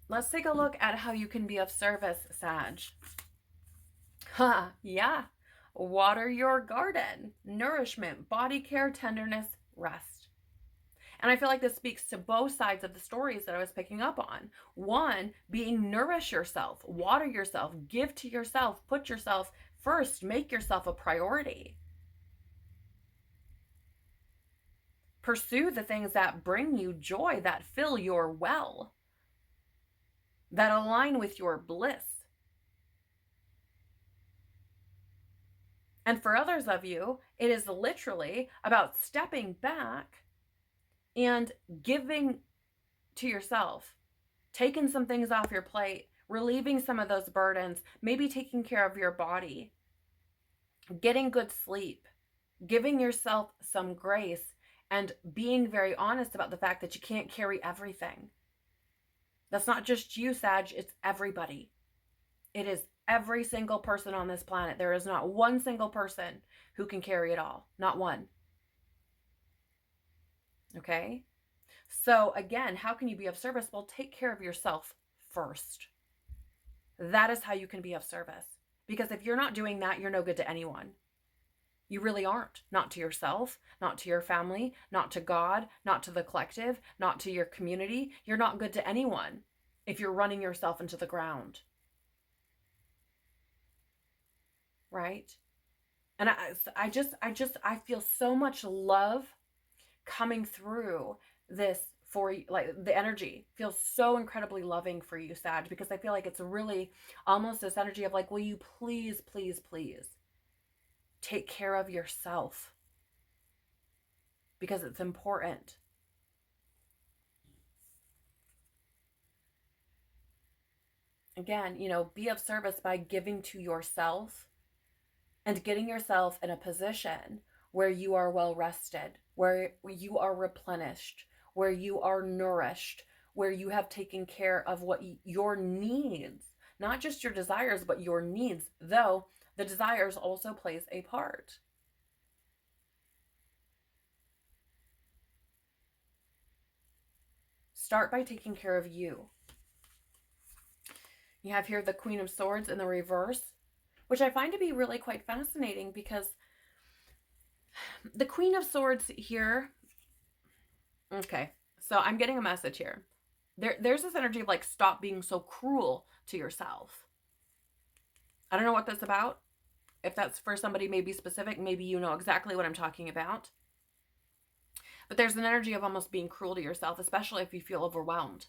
let's take a look at how you can be of service, Sag. Yeah. Water your garden, nourishment, body care, tenderness, rest. And I feel like this speaks to both sides of the stories that I was picking up on. One, being nourish yourself, water yourself, give to yourself, put yourself first, make yourself a priority. Pursue the things that bring you joy, that fill your well, that align with your bliss. And for others of you, it is literally about stepping back and giving to yourself, taking some things off your plate, relieving some of those burdens, maybe taking care of your body, getting good sleep, giving yourself some grace, and being very honest about the fact that you can't carry everything. That's not just you, Sag, it's everybody. It is every single person on this planet. There is not one single person who can carry it all. Not one. Okay? So again, how can you be of service? Well, take care of yourself first. That is how you can be of service. Because if you're not doing that, you're no good to anyone. You really aren't. Not to yourself, not to your family, not to God, not to the collective, not to your community. You're not good to anyone if you're running yourself into the ground. Right? And I feel so much love coming through this for you. Like the energy feels so incredibly loving for you, Sag, because I feel like it's really almost this energy of like, will you please, please, please take care of yourself, because it's important. Again, you know, be of service by giving to yourself and getting yourself in a position where you are well rested, where you are replenished, where you are nourished, where you have taken care of what your needs, not just your desires, but your needs, though the desires also plays a part. Start by taking care of you. You have here the Queen of Swords in the reverse, which I find to be really quite fascinating, because the Queen of Swords here, okay, so I'm getting a message here. There's this energy of like, stop being so cruel to yourself. I don't know what that's about. If that's for somebody maybe specific, maybe you know exactly what I'm talking about. But there's an energy of almost being cruel to yourself, especially if you feel overwhelmed.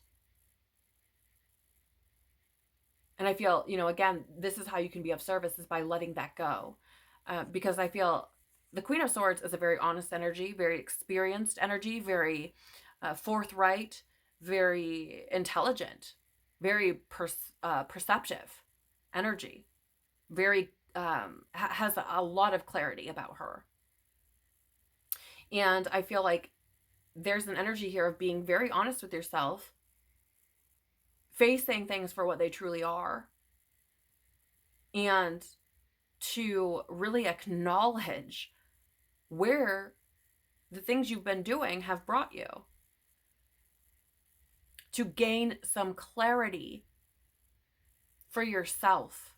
And I feel, you know, again, this is how you can be of service, is by letting that go. Because I feel the Queen of Swords is a very honest energy, very experienced energy, very forthright, very intelligent, very perceptive energy, very has a lot of clarity about her. And I feel like there's an energy here of being very honest with yourself, facing things for what they truly are, and to really acknowledge where the things you've been doing have brought you. to gain some clarity for yourself.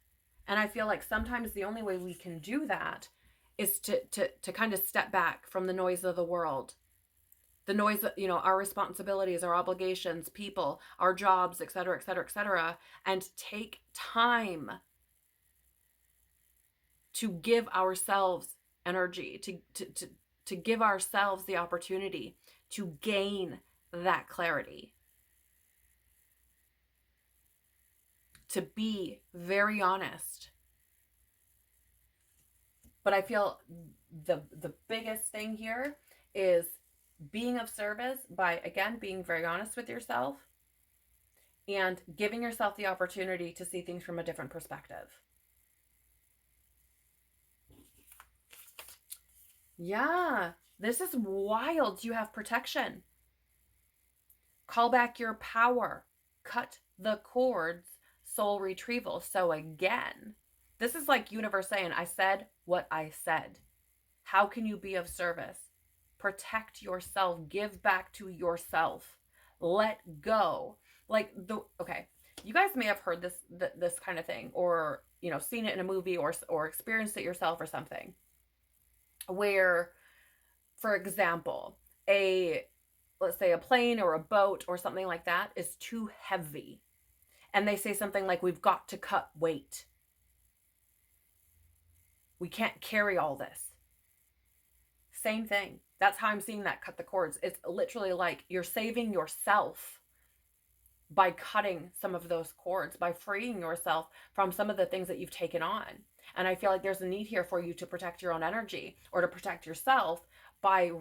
And I feel like sometimes the only way we can do that is to kind of step back from the noise of the world. The noise that, our responsibilities, our obligations, people, our jobs, et cetera, et cetera, et cetera, and take time to give ourselves energy, to give ourselves the opportunity to gain that clarity. To be very honest. But I feel the biggest thing here is being of service by, again, being very honest with yourself and giving yourself the opportunity to see things from a different perspective. Yeah, this is wild. You have protection. Call back your power. Cut the cords. Soul retrieval. So again, this is like universe saying, I said what I said. How can you be of service? Protect yourself. Give back to yourself. Let go. Okay, you guys may have heard this kind of thing, or seen it in a movie, or experienced it yourself or something, where, for example, let's say a plane or a boat or something like that is too heavy, and they say something like, we've got to cut weight. We can't carry all this. Same thing. That's how I'm seeing that, cut the cords. It's literally like you're saving yourself by cutting some of those cords, by freeing yourself from some of the things that you've taken on. And I feel like there's a need here for you to protect your own energy, or to protect yourself by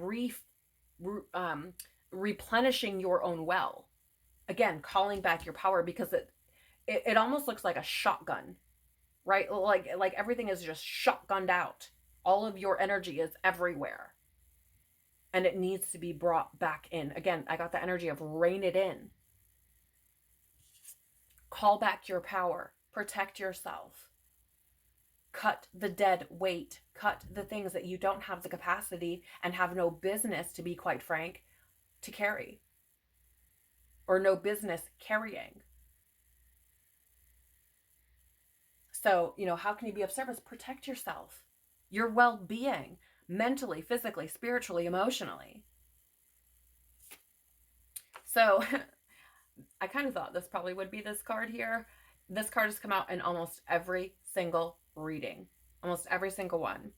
replenishing your own well. Again, calling back your power, because it almost looks like a shotgun, right? Like everything is just shotgunned out. All of your energy is everywhere. And it needs to be brought back in. Again, I got the energy of rein it in. Call back your power. Protect yourself. Cut the dead weight. Cut the things that you don't have the capacity and have no business, to be quite frank, to carry. Or no business carrying. So, how can you be of service? Protect yourself. Your well-being. Mentally, physically, spiritually, emotionally. So I kind of thought this probably would be this card here. This card has come out in almost every single reading. Almost every single one.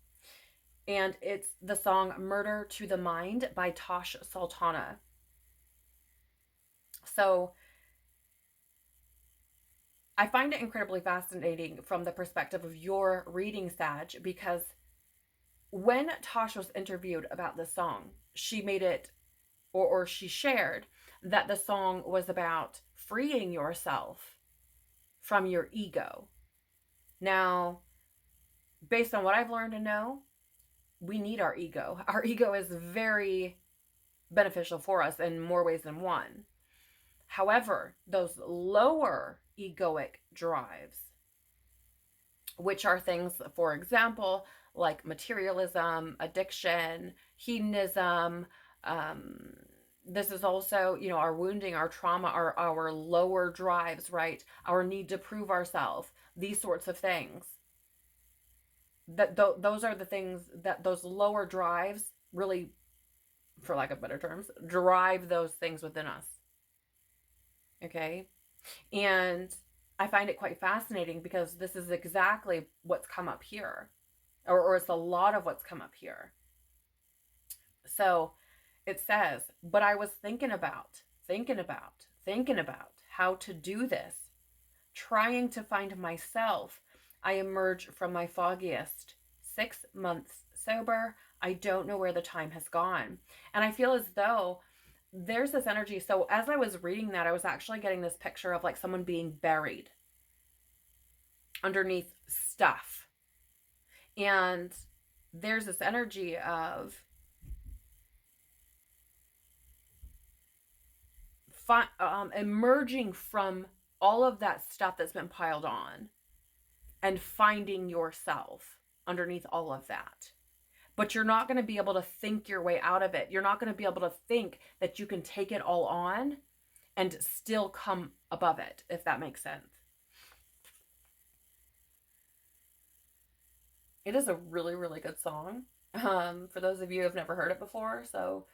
And it's the song Murder to the Mind by Tosh Sultana. So I find it incredibly fascinating from the perspective of your reading, Sag, because when Tosh was interviewed about this song, she made it, or she shared that the song was about freeing yourself from your ego. Now, based on what I've learned to know, we need our ego. Our ego is very beneficial for us in more ways than one. However, those lower egoic drives, which are things, for example, like materialism, addiction, hedonism. This is also, our wounding, our trauma, our lower drives, right? Our need to prove ourselves, these sorts of things. Those are the things that those lower drives really, for lack of better terms, drive those things within us. Okay? And I find it quite fascinating, because this is exactly what's come up here. Or it's a lot of what's come up here. So it says, but I was thinking about how to do this. Trying to find myself, I emerge from my foggiest. 6 months sober. I don't know where the time has gone. And I feel as though there's this energy. So as I was reading that, I was actually getting this picture of like someone being buried underneath stuff. And there's this energy of emerging from all of that stuff that's been piled on and finding yourself underneath all of that. But you're not going to be able to think your way out of it. You're not going to be able to think that you can take it all on and still come above it, if that makes sense. It is a really, really good song. For those of you who have never heard it before, so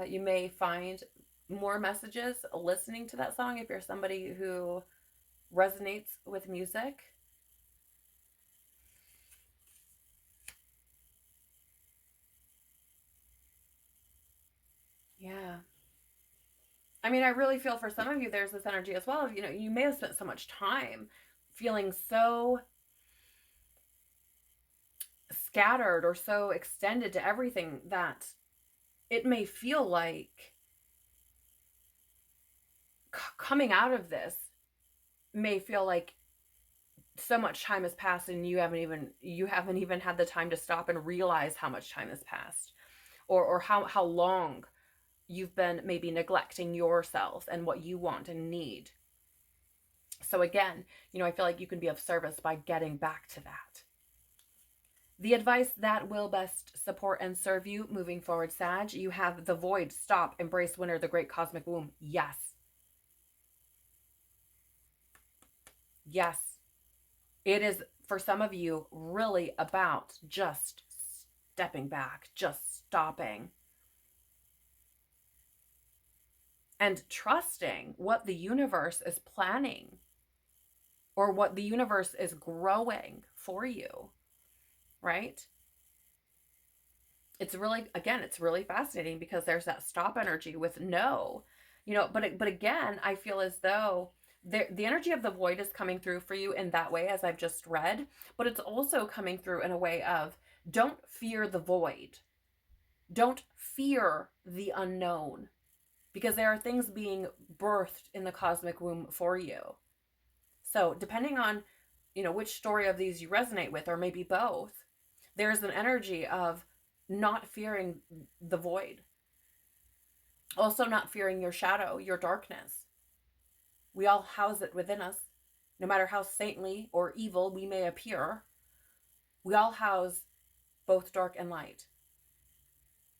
you may find more messages listening to that song if you're somebody who resonates with music. Yeah. I mean, I really feel for some of you, there's this energy as well. You know, you may have spent so much time feeling so scattered or so extended to everything that it may feel like coming out of this may feel like so much time has passed and you haven't even had the time to stop and realize how much time has passed, or how long you've been maybe neglecting yourself and what you want and need. So again, I feel like you can be of service by getting back to that. The advice that will best support and serve you moving forward, Sag, you have the void, stop, embrace winter, the great cosmic womb. Yes. Yes. It is, for some of you, really about just stepping back, just stopping, and trusting what the universe is planning or what the universe is growing for you, right? It's really fascinating because there's that stop energy with no, but again, I feel as though the energy of the void is coming through for you in that way, as I've just read, but it's also coming through in a way of don't fear the void. Don't fear the unknown, because there are things being birthed in the cosmic womb for you. So depending on, which story of these you resonate with, or maybe both, there's an energy of not fearing the void. Also not fearing your shadow, your darkness. We all house it within us. No matter how saintly or evil we may appear, we all house both dark and light.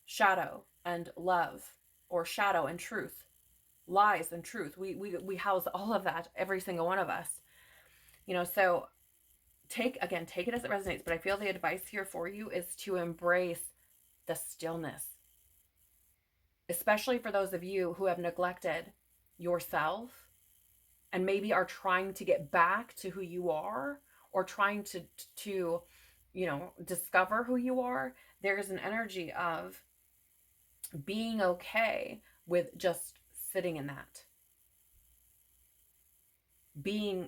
Shadow and love, or shadow and truth. Lies and truth. We house all of that, every single one of us. So take it as it resonates, but I feel the advice here for you is to embrace the stillness, especially for those of you who have neglected yourself and maybe are trying to get back to who you are, or trying to discover who you are. There's an energy of being okay with just sitting in that, being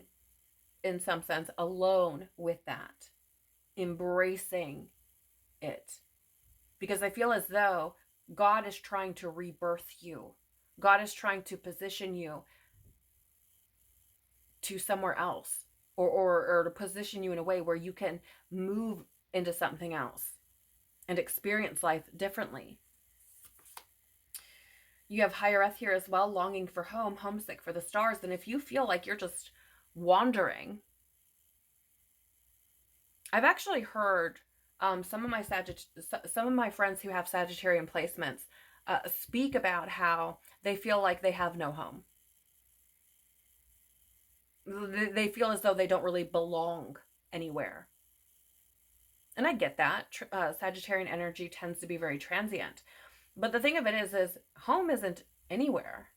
in some sense alone with that, embracing it, because I feel as though God is trying to rebirth you. God is trying to position you to somewhere else, or to position you in a way where you can move into something else and experience life differently. You have Higher Earth here as well, longing for home, homesick for the stars. And if you feel like you're just wandering, I've actually heard some of my friends who have Sagittarian placements speak about how they feel like they have no home. They feel as though they don't really belong anywhere. And I get that. Sagittarian energy tends to be very transient. But the thing of it is home isn't anywhere.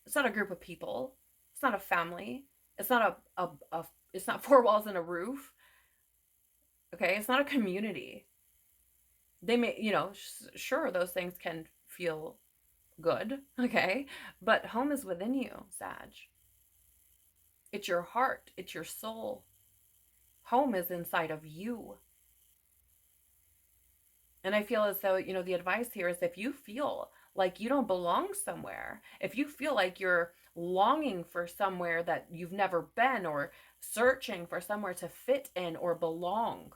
It's not a group of people. It's not a family. It's not it's not four walls and a roof. Okay, it's not a community. They may, sure, those things can feel good, okay? But home is within you, Sag. It's your heart. It's your soul. Home is inside of you. And I feel as though, the advice here is, if you feel like you don't belong somewhere, if you feel like you're longing for somewhere that you've never been, or searching for somewhere to fit in or belong,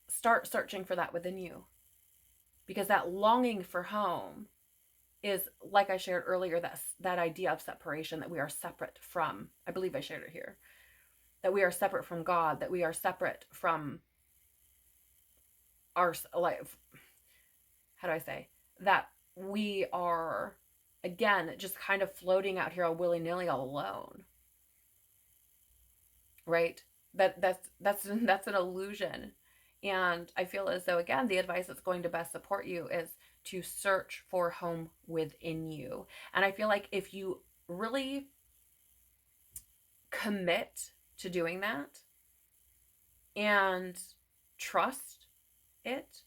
start searching for that within you. Because that longing for home is, like I shared earlier, that idea of separation, that we are separate from, I believe I shared it here, that we are separate from God, that we are separate from our life. How do I say? That we are again, just kind of floating out here all willy-nilly all alone, right? That's an illusion. And I feel as though, again, the advice that's going to best support you is to search for home within you. And I feel like if you really commit to doing that and trust it,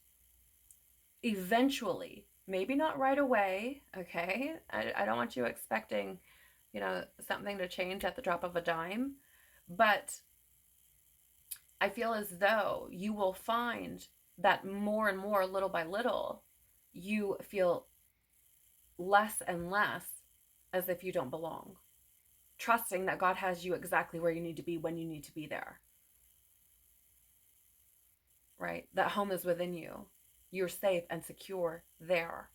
eventually, maybe not right away, okay? I don't want you expecting, something to change at the drop of a dime, but I feel as though you will find that more and more, little by little, you feel less and less as if you don't belong. Trusting that God has you exactly where you need to be when you need to be there. Right? That home is within you. You're safe and secure there.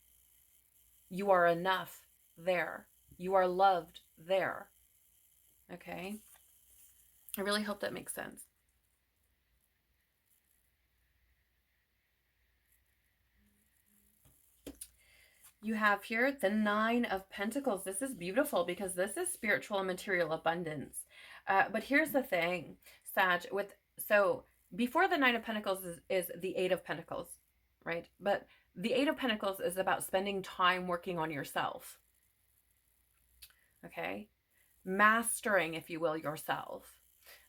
You are enough there. You are loved there. Okay? I really hope that makes sense. You have here the Nine of Pentacles. This is beautiful because this is spiritual and material abundance. But here's the thing, Sag, so before the Nine of Pentacles is the Eight of Pentacles, right? But the Eight of Pentacles is about spending time working on yourself. Okay? Mastering, if you will, yourself.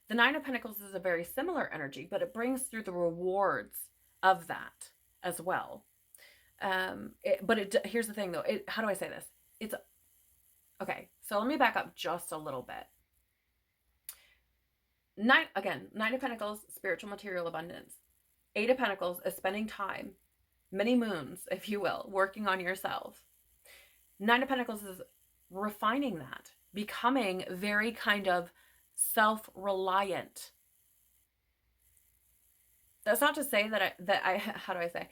The Nine of Pentacles is a very similar energy, but it brings through the rewards of that as well. Here's the thing though. How do I say this? Okay. So let me back up just a little bit. Nine of Pentacles, spiritual material abundance. Eight of Pentacles is spending time, many moons, if you will, working on yourself. Nine of Pentacles is refining that, becoming very kind of self-reliant. That's not to say how do I say?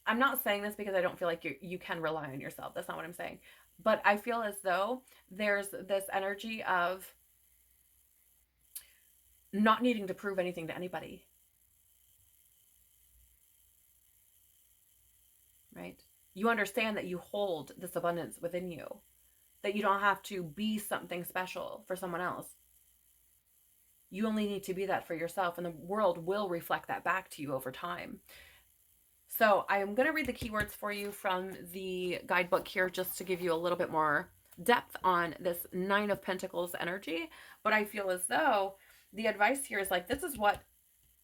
I'm not saying this because I don't feel like you can rely on yourself. That's not what I'm saying. But I feel as though there's this energy of not needing to prove anything to anybody. Right? You understand that you hold this abundance within you, that you don't have to be something special for someone else. You only need to be that for yourself, and the world will reflect that back to you over time. So I am going to read the keywords for you from the guidebook here just to give you a little bit more depth on this Nine of Pentacles energy. But I feel as though the advice here is like, this is what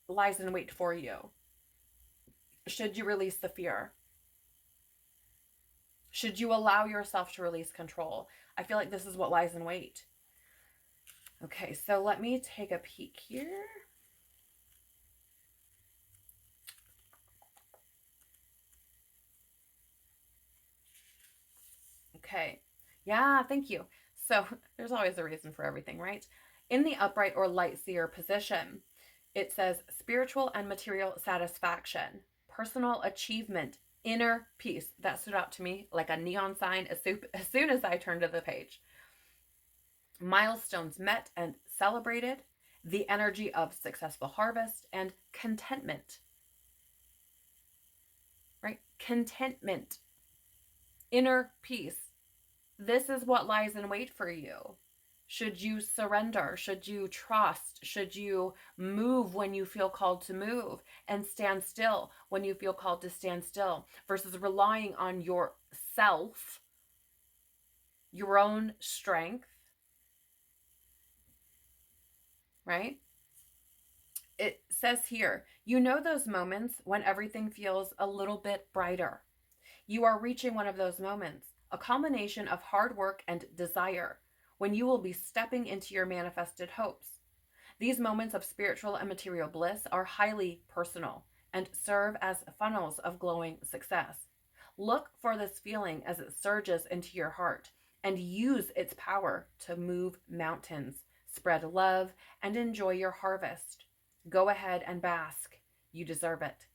lies in wait for you. Should you release the fear? Should you allow yourself to release control? I feel like this is what lies in wait. Okay, so let me take a peek here. Okay, yeah, thank you. So there's always a reason for everything, right? In the upright or light seer position, it says spiritual and material satisfaction, personal achievement, inner peace. That stood out to me like a neon sign as soon as I turned to the page. Milestones met and celebrated, the energy of successful harvest, and contentment. Right? Contentment. Inner peace. This is what lies in wait for you. Should you surrender? Should you trust? Should you move when you feel called to move and stand still when you feel called to stand still versus relying on yourself, your own strength, right? It says here, you know those moments when everything feels a little bit brighter. You are reaching one of those moments, a combination of hard work and desire, when you will be stepping into your manifested hopes. These moments of spiritual and material bliss are highly personal and serve as funnels of glowing success. Look for this feeling as it surges into your heart and use its power to move mountains, spread love, and enjoy your harvest. Go ahead and bask. You deserve it.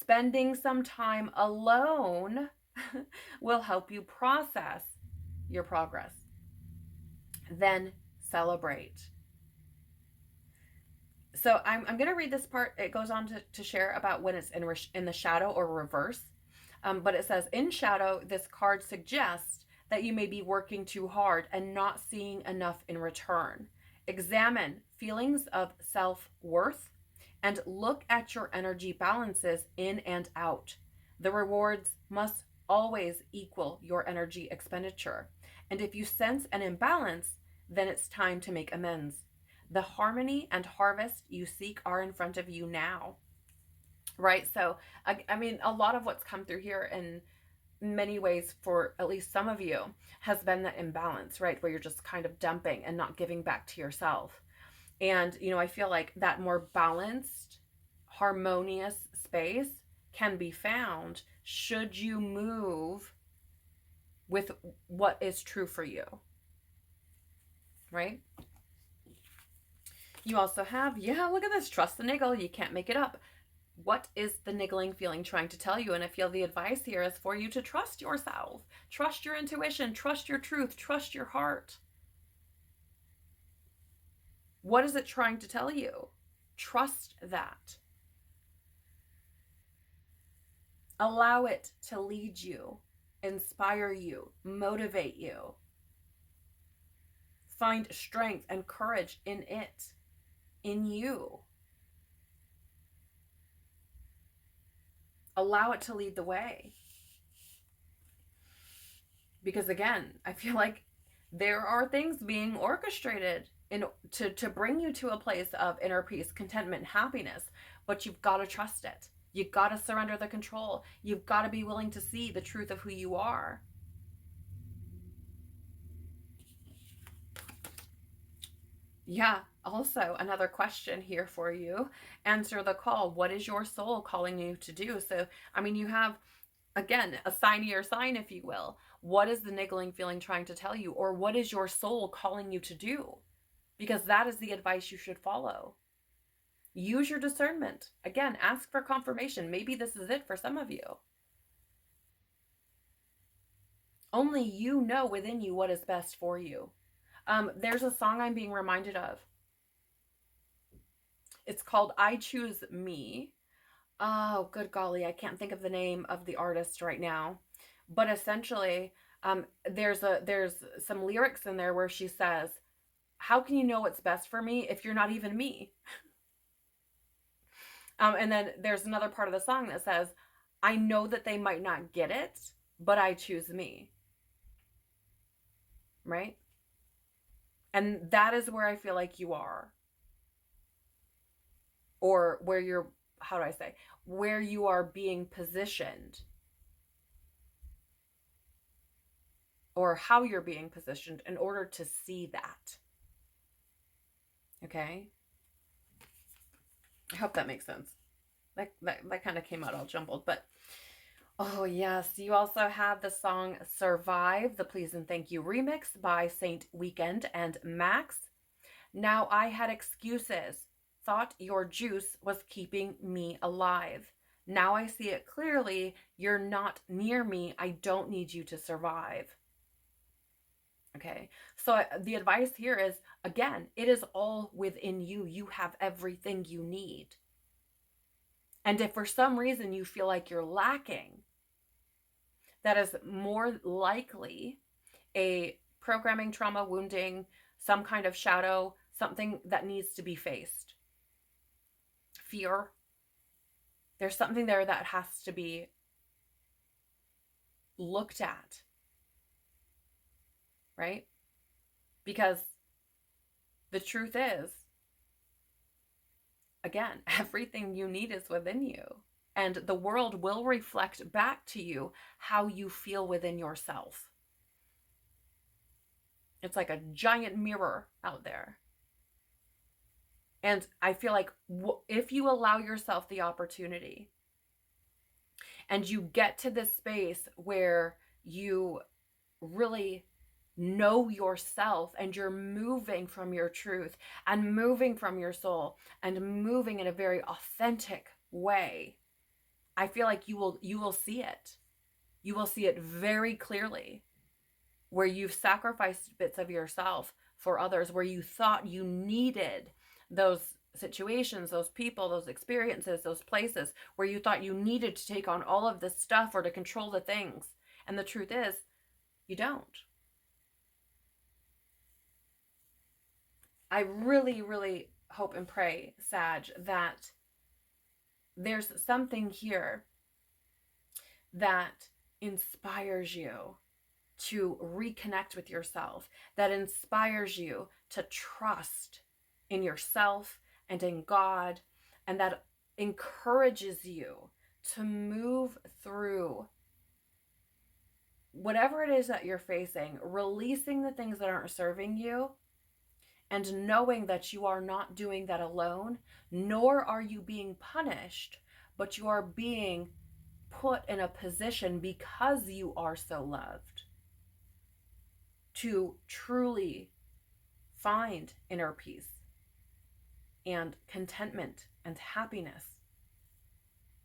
Spending some time alone will help you process your progress. Then celebrate. So I'm going to read this part. It goes on to share about when it's in the shadow or reverse. But it says, in shadow, this card suggests that you may be working too hard and not seeing enough in return. Examine feelings of self-worth and look at your energy balances in and out. The rewards must always equal your energy expenditure. And if you sense an imbalance, then it's time to make amends. The harmony and harvest you seek are in front of you now. Right? So, I mean, a lot of what's come through here in many ways for at least some of you has been that imbalance, right? Where you're just kind of dumping and not giving back to yourself. And, I feel like that more balanced, harmonious space can be found should you move with what is true for you, right? You also have, look at this, trust the niggle, you can't make it up. What is the niggling feeling trying to tell you? And I feel the advice here is for you to trust yourself, trust your intuition, trust your truth, trust your heart. What is it trying to tell you? Trust that. Allow it to lead you, inspire you, motivate you. Find strength and courage in it, in you. Allow it to lead the way. Because again, I feel like there are things being orchestrated to bring you to a place of inner peace, contentment, happiness, but you've got to trust it. You've got to surrender the control. You've got to be willing to see the truth of who you are. Yeah, also another question here for you. Answer the call. What is your soul calling you to do? So, I mean, you have, again, a signier sign, if you will. What is the niggling feeling trying to tell you? Or what is your soul calling you to do? Because that is the advice you should follow. Use your discernment. Again, ask for confirmation. Maybe this is it for some of you. Only you know within you what is best for you. There's a song I'm being reminded of. It's called I Choose Me. Oh, good golly, I can't think of the name of the artist right now. But essentially, there's some lyrics in there where she says, how can you know what's best for me if you're not even me? And then there's another part of the song that says, I know that they might not get it, but I choose me. Right? And that is where I feel like you are. Or where you're, how do I say, where you are being positioned. Or how you're being positioned in order to see that. Okay? I hope that makes sense. That kind of came out all jumbled, but oh yes, you also have the song Survive, the Please and Thank You remix by Saint Weekend and Max. Now I had excuses, thought your juice was keeping me alive. Now I see it clearly, you're not near me, I don't need you to survive. Okay, so the advice here is, again, it is all within you. You have everything you need. And if for some reason you feel like you're lacking, that is more likely a programming, trauma, wounding, some kind of shadow, something that needs to be faced. Fear. There's something there that has to be looked at. Right? Because the truth is, again, everything you need is within you. And the world will reflect back to you how you feel within yourself. It's like a giant mirror out there. And I feel like if you allow yourself the opportunity and you get to this space where you really know yourself and you're moving from your truth and moving from your soul and moving in a very authentic way, I feel like you will see it. You will see it very clearly, where you've sacrificed bits of yourself for others, where you thought you needed those situations, those people, those experiences, those places, where you thought you needed to take on all of this stuff or to control the things. And the truth is, You don't. I really, really hope and pray, Sag, that there's something here that inspires you to reconnect with yourself, that inspires you to trust in yourself and in God, and that encourages you to move through whatever it is that you're facing, releasing the things that aren't serving you, and knowing that you are not doing that alone, nor are you being punished, but you are being put in a position because you are so loved to truly find inner peace and contentment and happiness.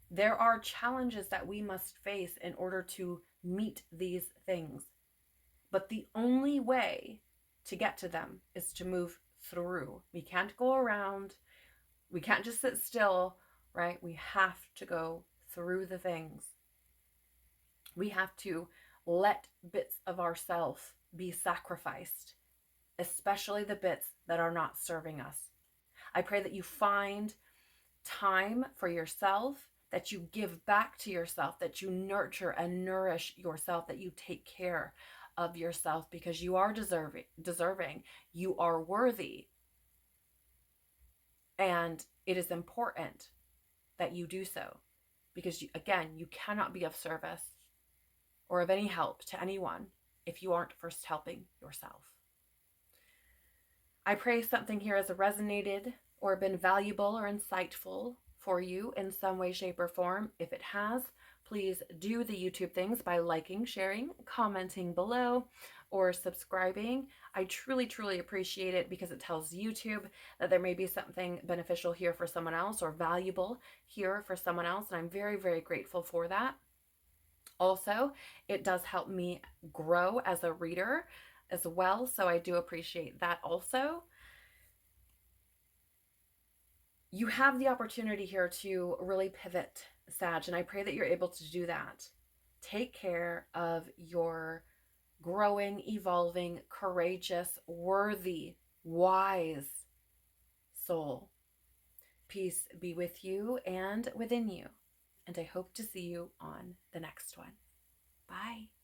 There are challenges that we must face in order to meet these things. But the only way to get to them is to move through. We can't go around. We can't just sit still, right? We have to go through the things. We have to let bits of ourself be sacrificed, especially the bits that are not serving us. I pray that you find time for yourself, that you give back to yourself, that you nurture and nourish yourself, that you take care of yourself, because you are deserving, you are worthy. And it is important that you do so, because again, you cannot be of service or of any help to anyone if you aren't first helping yourself. I pray something here has resonated or been valuable or insightful for you in some way, shape, or form. If it has, please do the YouTube things by liking, sharing, commenting below, or subscribing. I truly, truly appreciate it, because it tells YouTube that there may be something beneficial here for someone else, or valuable here for someone else. And I'm very, very grateful for that. Also, it does help me grow as a reader as well. So I do appreciate that also. You have the opportunity here to really pivot, Sag, and I pray that you're able to do that. Take care of your growing, evolving, courageous, worthy, wise soul. Peace be with you and within you. And I hope to see you on the next one. Bye.